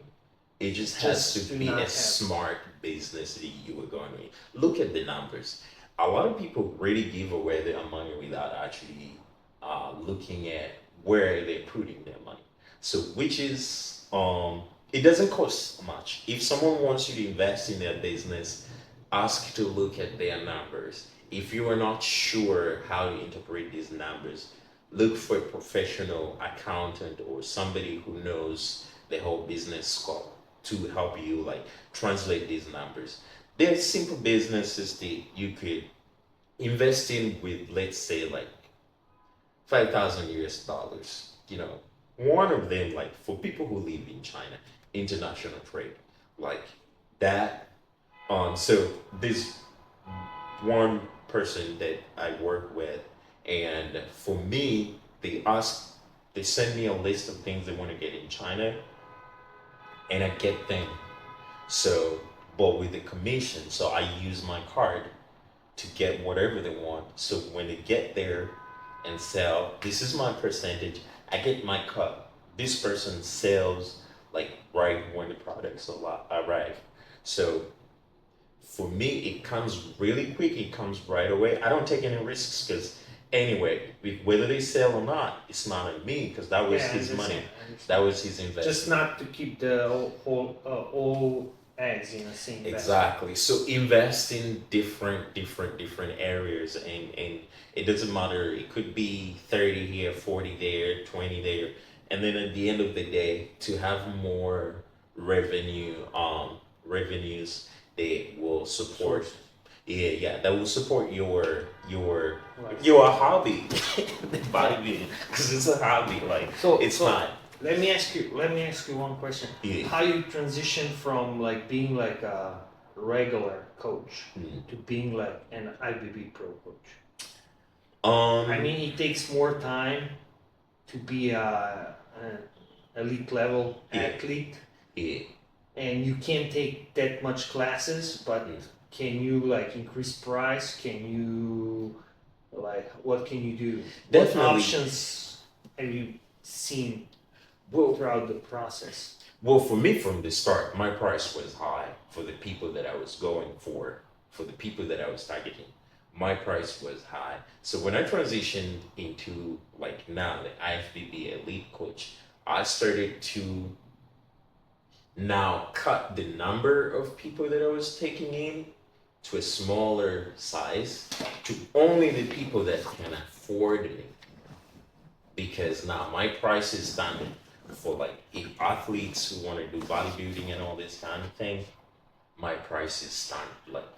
It just has Just to do be not a have. smart business that you are going to look at the numbers. A lot of people really give away their money without actually looking at where they're putting their money. So, which is it doesn't cost much. If someone wants you to invest in their business, ask to look at their numbers. If you are not sure how to interpret these numbers, look for a professional accountant or somebody who knows the whole business scope to help you like translate these numbers. There's simple businesses that you could invest in with, let's say, like 5,000 US dollars. You know, one of them, like for people who live in China, international trade, like that. So this one person that I work with, and for me, they send me a list of things they want to get in China, and I get them. So, but with the commission, so I use my card to get whatever they want. So when they get there and sell, this is my percentage. I get my cut. This person sells like right when the products arrive. So for me, it comes really quick. It comes right away. I don't take any risks because anyway, whether they sell or not, it's not on me because that was Yeah, I his money. understand. I That understand. was his Just investment. not to keep the all eggs in the same basket. Exactly. So invest in different areas, and it doesn't matter. It could be 30 here, 40 there, 20 there, and then at the end of the day, to have more revenues, they will support Source. Yeah, that will support your Right. your hobby, the bodybuilding, because it's a hobby. Like it's So not. let me ask you one question. Yeah. How you transition from like being like a regular coach Mm. to being like an IBB pro coach? I Um. mean, it takes more time to be an elite level Yeah. athlete, Yeah. and you can't take that much classes. But Mm. can you like increase price? Can you like what can you do? What Definitely. options have you seen Well, throughout the process? well, for me from the start, my price was high for the people that I was going for the people that I was targeting. My price was high. So when I transitioned into like now the IFBB elite coach, I started to now cut the number of people that I was taking in to a smaller size to only the people that can afford me. Because now my price is standard for like if athletes who want to do bodybuilding and all this kind of thing. My price is standard. Like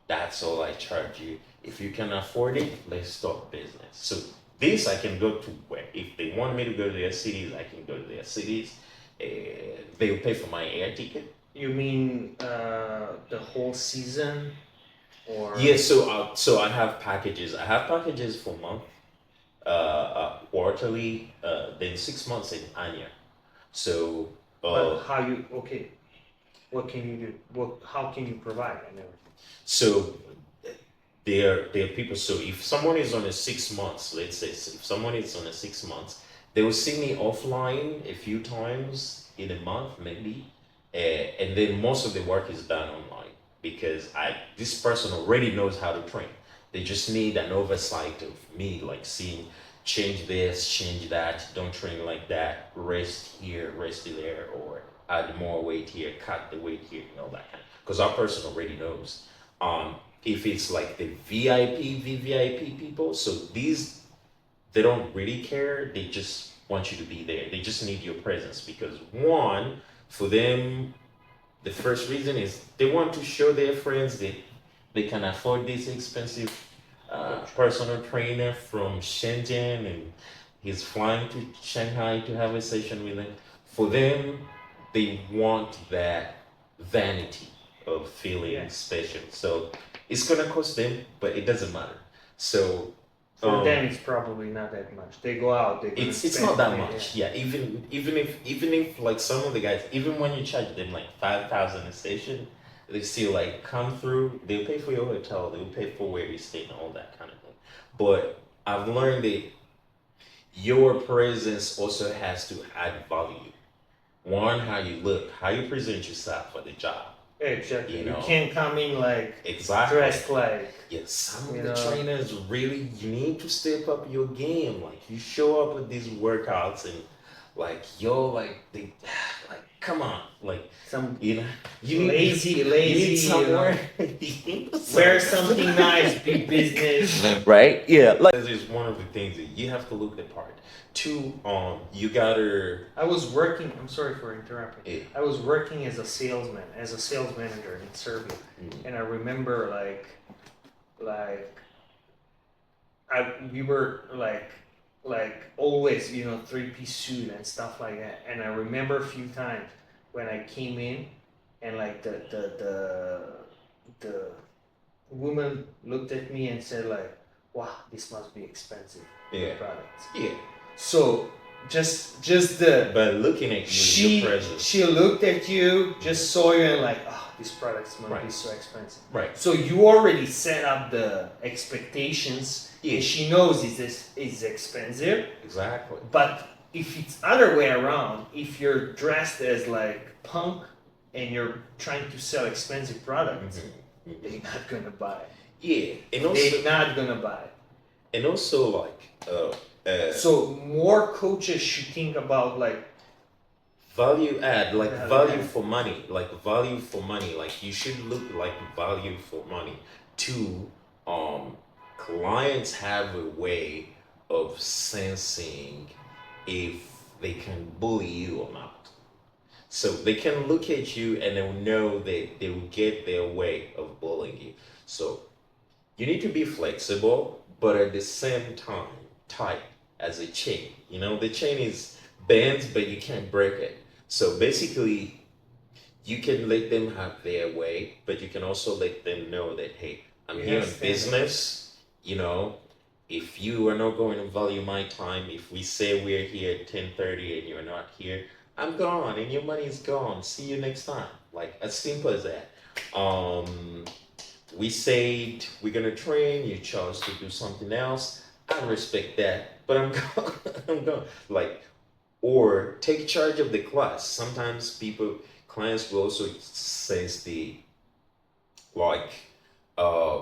that's all I charge you. If you can afford it, let's talk business. So this I can go to where if they want me to go to their cities, I can go to their cities. They will pay for my air ticket. You mean the whole season, or Yeah, so I have packages. I have packages for month, quarterly, then 6 months in annual. So but how you okay? What can you do? What how can you provide and everything? so there are people. So if someone is on a 6 months, let's say if someone is on a 6 months, they will see me offline a few times in a month, maybe, and then most of the work is done online because I this person already knows how to train. They just need an oversight of me, like seeing change this, change that, don't train like that, rest here, rest there, or add more weight here, cut the weight here, and all that kind. Because our person already knows. If it's like the VIP, VVIP people, so these they don't really care. They just want you to be there. They just need your presence because one, for them, the first reason is they want to show their friends that they can afford this expensive personal trainer from Shenzhen and he's flying to Shanghai to have a session with them. For them, they want that vanity of feeling Yeah. special. So it's gonna cost them, but it doesn't matter. So For them, it's probably not that much. They go out, they're gonna it's spend not that money, much. Yeah, even if like some of the guys, even when you charge them like 5,000 a station, they still like come through. They'll pay for your hotel. They'll pay for where you stay and all that kind of thing. But I've learned that your presence also has to add value. One, how you look, how you present yourself for the job. Yeah, exactly. You You know. can't come in like Exactly. dressed like Yes, some You of the know. trainers really you need to step up your game. Like you show up with these workouts and like you're like they like come on. Like some you know you need lazy, you lazy. need somewhere Wear something nice, be business. right? Yeah, like this is one of the things that you have to look the part. Two, you gotta I was working. I'm sorry for interrupting. eh, I was working as a salesman, as a sales manager in Serbia, and I remember like we were like always, you know, three-piece suit and stuff like that. And I remember a few times when I came in, and like the woman looked at me and said like, "Wow, this must be expensive yeah, products." yeah. So just the But looking at you, your presence. she looked at you, just saw you, and like, oh, these products must be Right. so expensive. Right. So you already set up the expectations, Yeah. and she knows this is expensive. Exactly. But if it's other way around, if you're dressed as like punk and you're trying to sell expensive products, they're not gonna buy it. Yeah. And also They're not gonna buy it. and also like So more coaches should think about like value add, like Value value add. for money, like value for money. Like you should look like value for money. Two, clients have a way of sensing if they can bully you or not. So they can look at you and they'll know that they will get their way of bullying you. So you need to be flexible, but at the same time, tight as a chain. You know, the chain is bent, but you can't break it. So basically, you can let them have their way, but you can also let them know that, hey, I'm here on business. You know, if you are not going to value my time, if we say we're here at 10:30 and you're not here, I'm gone and your money is gone. See you next time. Like as simple as that. Um, we said we're gonna train, you chose to do something else. I respect that, but I'm gone. I'm gone. Like, or take charge of the class. Sometimes clients will also sense the like, uh,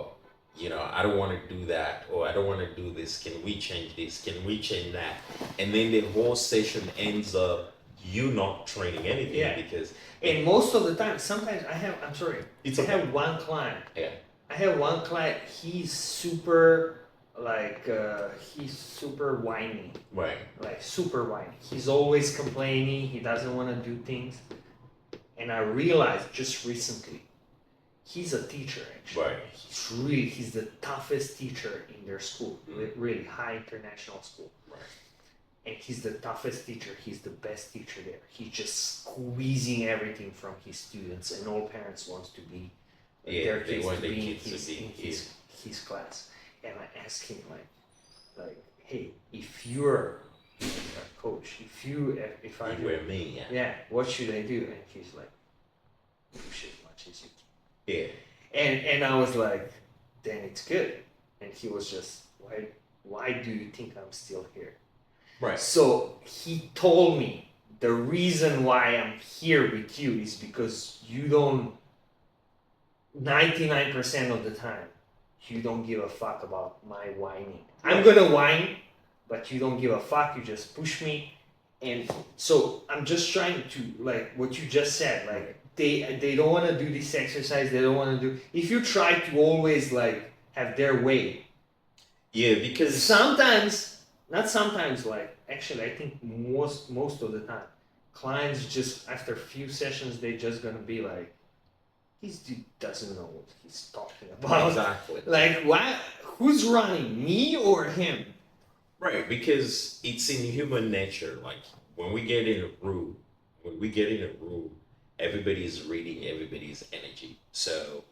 I don't want to do that, or I don't want to do this. Can we change this? Can we change that? And then the whole session ends up you not training anything. Yeah. Because And most of the time, sometimes I'm sorry, it's I okay. have one client. Yeah. I have one client, he's super, he's super whiny. Right. Like, super whiny. He's always complaining, he doesn't want to do things. And I realized just recently, he's a teacher actually. Right. He's the toughest teacher in their school, really high international school. Right. And he's the toughest teacher, he's the best teacher there. He's just squeezing everything from his students, and all parents want to be their kids to be in his class. And I asked him like, hey, if you're a coach, if I were me, yeah, what should I do? And he's like, push as much as you can. Yeah. And I was like, then it's good. And he was just, why do you think I'm still here? Right. So he told me the reason why I'm here with you is because you don't, 99% of the time, you don't give a fuck about my whining. I'm gonna whine, but you don't give a fuck, you just push me. And so I'm just trying to, like what you just said, like they don't want to do this exercise, they don't want to do, if you try to always like have their way. Yeah, because sometimes, not sometimes, like actually I think most of the time, clients just after a few sessions they just gonna be like, this dude doesn't know what he's talking about. Exactly. Like, why? Who's running, me or him? Right, because it's in human nature. Like when we get in a room, everybody is reading everybody's energy. So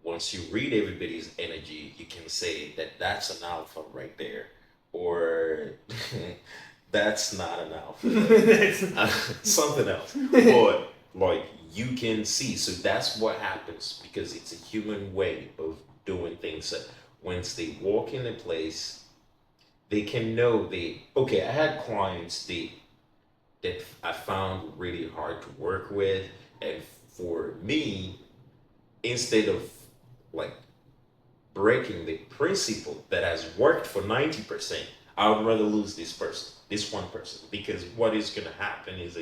once you read everybody's energy, you can say that that's an alpha right there, or that's not an alpha. That's something else. But like you can see, so that's what happens because it's a human way of doing things. So once they walk in a place, they can know okay, I had clients that I found really hard to work with, and for me, instead of like breaking the principle that has worked for 90%, I would rather lose this one person, because what is going to happen is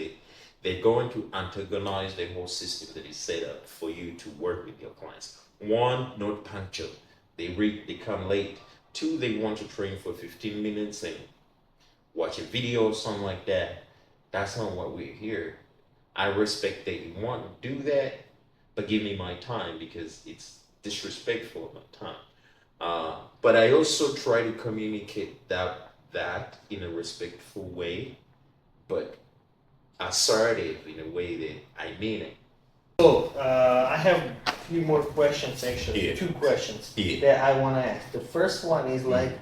they're going to antagonize the whole system that is set up for you to work with your clients. One, not punctual. They come late. Two, they want to train for 15 minutes and watch a video or something like that. That's not what we're here. I respect that you want to do that, but give me my time because it's disrespectful of my time. But I also try to communicate that in a respectful way, but assertive in a way that I mean it. So, I have a few more questions actually, Yeah. 2 questions Yeah. that I want to ask. The first one is like,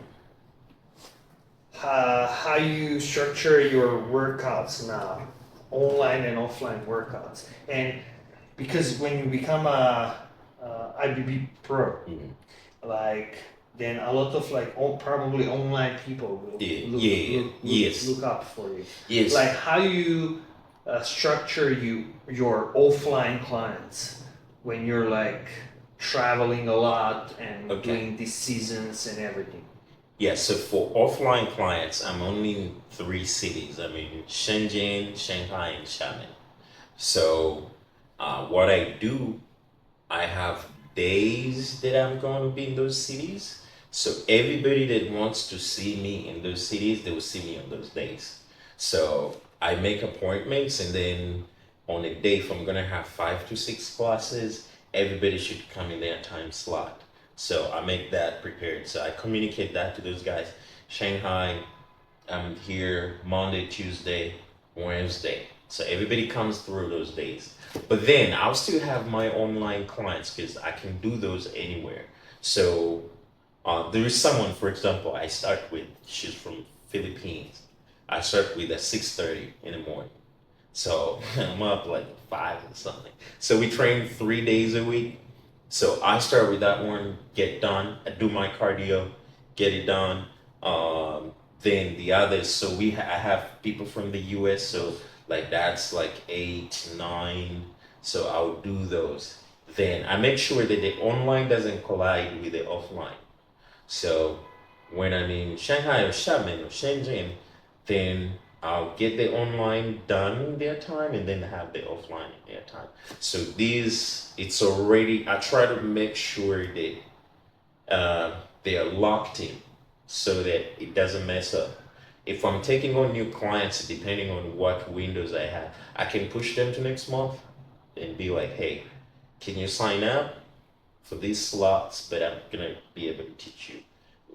how you structure your workouts now, online and offline workouts. And because when you become a IBB pro, like then a lot of like probably online people will look up for you. Yes. Like how you structure your offline clients when you're like traveling a lot and doing these seasons and everything. Yeah, so for offline clients, I'm only in 3 cities. I'm in Shenzhen, Shanghai, and Xiamen. So what I do, I have days that I'm going to be in those cities. So everybody that wants to see me in those cities, they will see me on those days. So I make appointments, and then on a day, if I'm going to have 5 to 6 classes, everybody should come in their time slot. So I make that prepared. So I communicate that to those guys. Shanghai, I'm here Monday, Tuesday, Wednesday. So everybody comes through those days. But then I'll still have my online clients because I can do those anywhere. So there is someone, for example, I start with. She's from Philippines. I start with at 6:30 in the morning. So I'm up like 5 or something. So we train 3 days a week. So I start with that one, get done. I do my cardio, get it done. Then the others. So I have people from the U.S. So like that's like 8, 9. So I'll do those. Then I make sure that the online doesn't collide with the offline. So when I'm in Shanghai or Xiamen or Shenzhen, then I'll get the online done in their time and then have the offline in their time. So it's already, I try to make sure that they are locked in so that it doesn't mess up. If I'm taking on new clients, depending on what windows I have, I can push them to next month and be like, hey, can you sign up for these slots? But I'm gonna be able to teach you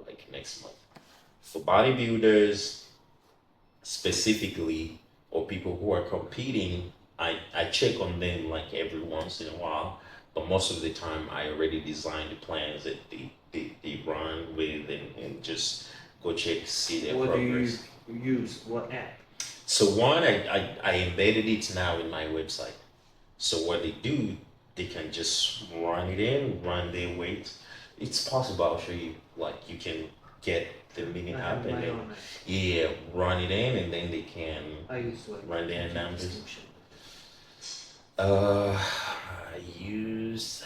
like next month. For bodybuilders specifically, or people who are competing, I check on them like every once in a while. But most of the time, I already designed the plans that they run with and just go check, see their What do you progress. use? What app? So one, I embedded it now in my website. So what they do, they can just run it in, run their weights. It's possible. I'll show you. Like you can get the mini I app have and my then own app. yeah, run it in, and then they can I use like run their GT numbers. distinction. I use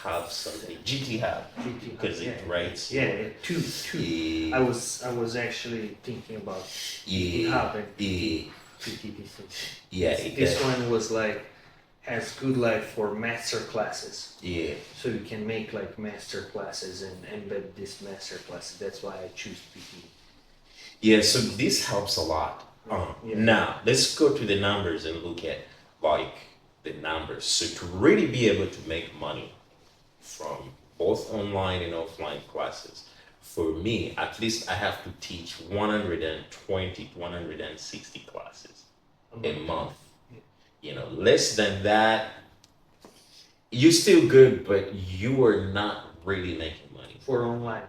Hub something GT Hub GT because it writes. Yeah, two. Yeah, I was actually thinking about yeah, Hub and yeah, GT distinction. yeah. This one was like has good like for master classes. Yeah. So you can make like master classes and embed this master classes. That's why I choose PT. Yeah, so this helps a lot. Yeah. Now, let's go to the numbers and look at like the numbers. So to really be able to make money from both online and offline classes, for me, at least I have to teach 120 to 160 classes a month. Less than that, you're still good, but you are not really making money For online.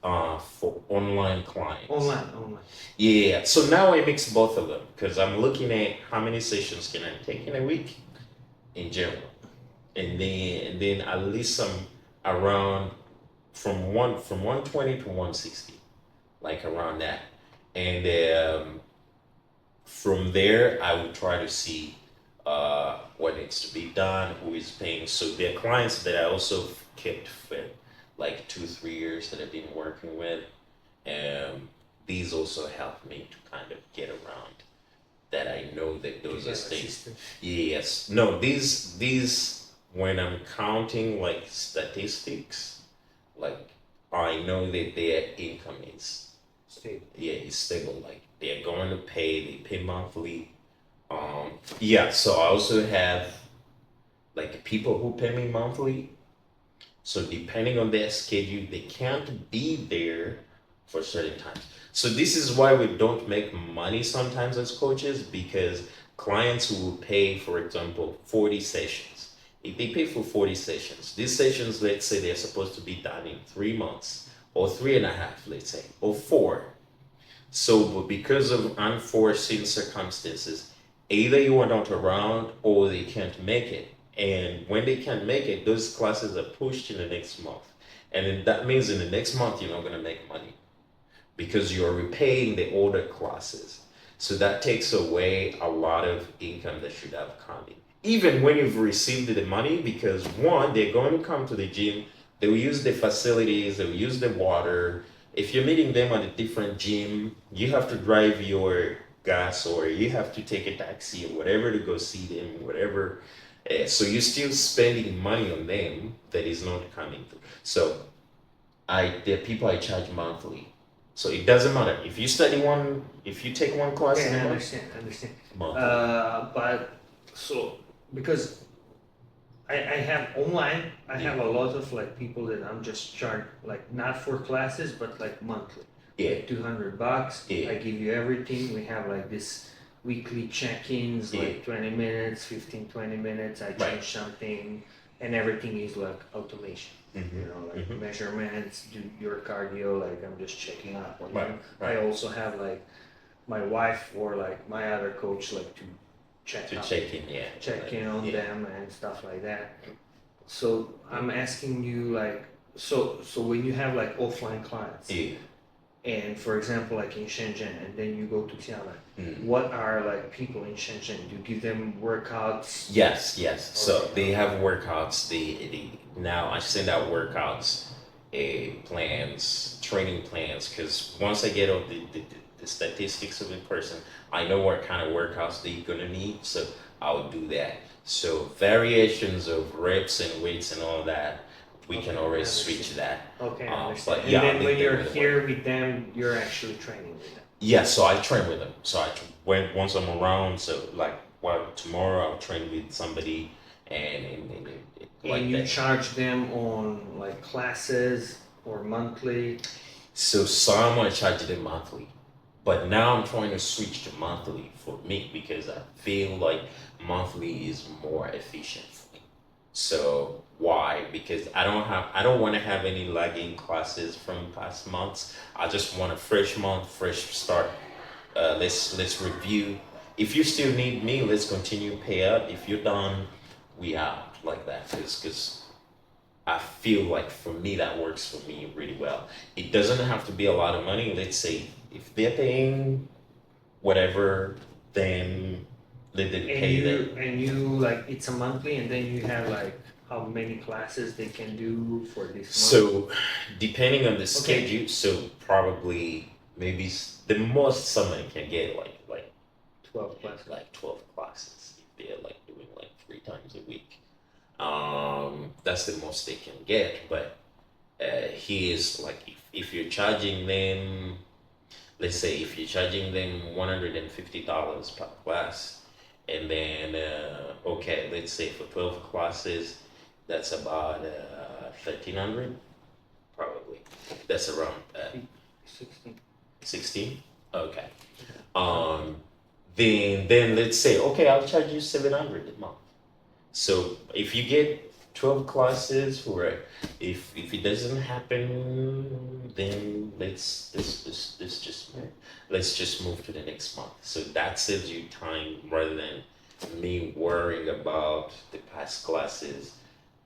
for online clients. Online. Yeah, so now I mix both of them because I'm looking at how many sessions can I take in a week in general, and then at least some around from 120 to 160, like around that, and from there I would try to see what needs to be done, who is paying. So there are clients that I also kept for like 2 3 years that I've been working with. These also help me to kind of get around that. I know that those are things. Yes. No, these when I'm counting like statistics, like I know that their income is Stable. yeah, it's stable. Like they're going to pay, they pay monthly. Yeah, so I also have like people who pay me monthly. So depending on their schedule, they can't be there for certain times. So this is why we don't make money sometimes as coaches, because clients who will pay, for example, 40 sessions. If they pay for 40 sessions, these sessions, let's say they're supposed to be done in 3 months or 3.5, let's say, or 4. So, but because of unforeseen circumstances, either you are not around or they can't make it. And when they can't make it, those classes are pushed in the next month. And then that means in the next month, you're not going to make money because you're repaying the older classes. So that takes away a lot of income that should have come in. Even when you've received the money, because one, they're going to come to the gym, they'll use the facilities, they'll use the water. If you're meeting them at a different gym, you have to drive your gas or you have to take a taxi or whatever to go see them, whatever. So you're still spending money on them that is not coming through. So the people I charge monthly. So it doesn't matter if you if you take one class in Yeah, a I month, understand. monthly. But so because I have online. I have a lot of like people that I'm just charged like not for classes, but like monthly. Yeah. Like $200. Yeah. I give you everything. We have like this weekly check-ins, Yeah. like 20 minutes, 15, 20 minutes. I change Right. something, and everything is like automation. You know, like measurements, do your cardio. Like I'm just checking up on Right. you. Right. I also have like my wife or like my other coach like to check To up, check in, yeah. check in on Yeah. them and stuff like that. So I'm asking you like, so when you have like offline clients, Yeah. and for example like in Shenzhen, and then you go to Xiamen, Mm. what are like people in Shenzhen? Do you give them workouts? Yes, yes. So Okay. they have workouts. They now I send out workouts, plans, training plans. Because once I get all the statistics of a person, I know what kind of workouts they're gonna need. So I'll do that. So variations of reps and weights and all that, we can Okay, always I switch understand. that. Okay, I But understand. And yeah, then I'll when leave them you're with the here with them, you're actually training with them. Yeah, so I train with them. So when once I'm around, so like well tomorrow I'll train with somebody and like And you that. charge them on like classes or monthly. So some I charge them monthly, but now I'm trying to switch to monthly for me because I feel like monthly is more efficient for me. So why? Because I don't want to have any lagging classes from past months. I just want a fresh month, fresh start. Let's review. If you still need me, let's continue pay up. If you're done, we out like that. Because I feel like for me that works for me really well. It doesn't have to be a lot of money. Let's say if they're paying whatever, then let them And pay you them. and you like it's a monthly, and then you have like how many classes they can do for this month. So depending on the Okay. schedule, so probably maybe the most someone can get like 12 classes. like 12 classes if they're like doing like 3 times a week. That's the most they can get. But here's like if you're charging them, let's say if you're charging them $150 per class, and then okay, let's say for 12 classes, that's about 1,300 probably. That's around 16. 16. Okay. Um, then let's say okay, I'll charge you 700 a month. So if you get 12 classes for it, if it doesn't happen, then let's just move to the next month. So that saves you time rather than me worrying about the past classes.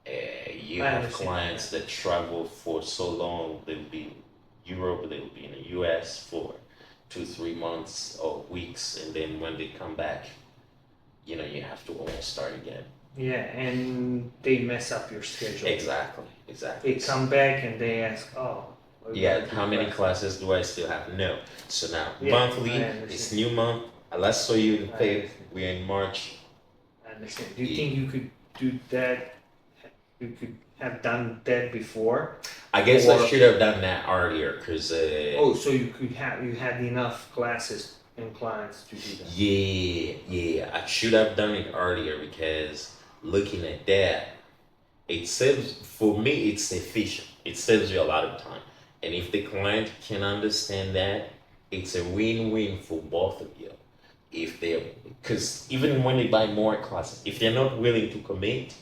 You I have understand. clients that travel for so long. They'll be in Europe, they'll be in the US for 2, 3 months or weeks, and then when they come back, you have to almost start again. Yeah, and they mess up your schedule. Exactly, exactly. They come back and they ask, oh. we Yeah, gotta do how many classes. classes do I still have? No. So now, Yeah, monthly, I understand. it's new month. Last saw you in I Feb, understand. we're in March. I understand. Do you think you could do that? You could have done that before? I guess Or- I should have done that earlier because, Oh, so you had enough classes and clients to do that. yeah, I should have done it earlier because looking at that, it saves, for me, it's efficient. It saves you a lot of time. And if the client can understand that, it's a win-win for both of you. If they're, because even when they buy more classes, if they're not willing to commit,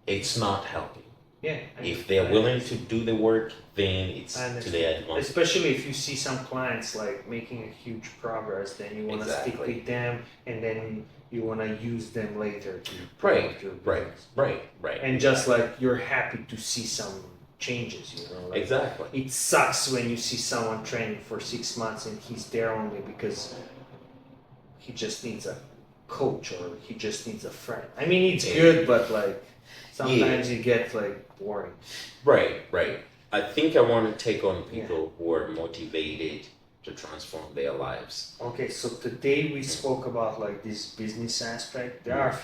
it's not helping. Yeah. If they're willing to do the work, then it's I to understand. their advantage. Especially if you see some clients like making a huge progress, then you want to stick Exactly. with them, and then you want to use them later to Right, promote your right, business. right. And just like you're happy to see some changes, like, Exactly. it sucks when you see someone training for 6 months and he's there only because he just needs a coach or he just needs a friend. I mean, it's good, but like sometimes it gets like boring. Right. I think I want to take on people who are motivated to transform their lives. Okay, so today we spoke about like this business aspect. There are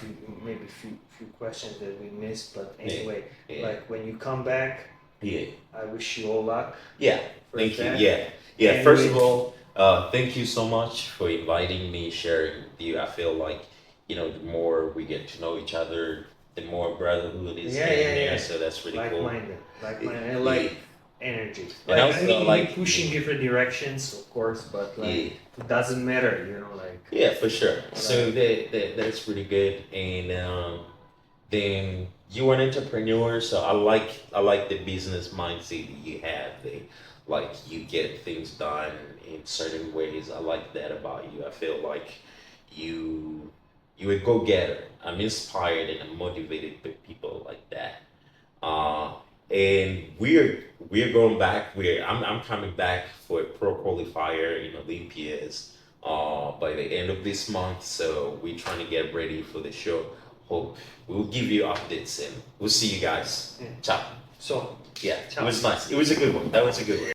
maybe few questions that we missed, but anyway, like when you come back, I wish you all luck. Yeah, for thank you. that. Yeah. And First of all, thank you so much for inviting me, sharing with you. I feel like, the more we get to know each other, the more brotherhood is Yeah, in yeah, there. yeah. So that's really cool. Like-minded, and like energy. And Like, also, I mean, like, we push in different directions, of course, but like Yeah. it doesn't matter, you know, like. Yeah, for sure. So that's pretty good. And then you are an entrepreneur, so I like the business mindset that you have. Like you get things done in certain ways. I like that about you. I feel like you a go-getter. I'm inspired and I'm motivated by people like that. Uh, and we're going back. I'm coming back for a pro qualifier in Olympias by the end of this month. So we're trying to get ready for the show. Hope we'll give you updates and we'll see you guys. Yeah. Ciao. So, Yeah, Ciao. it was nice. It was a good one. That was a good one.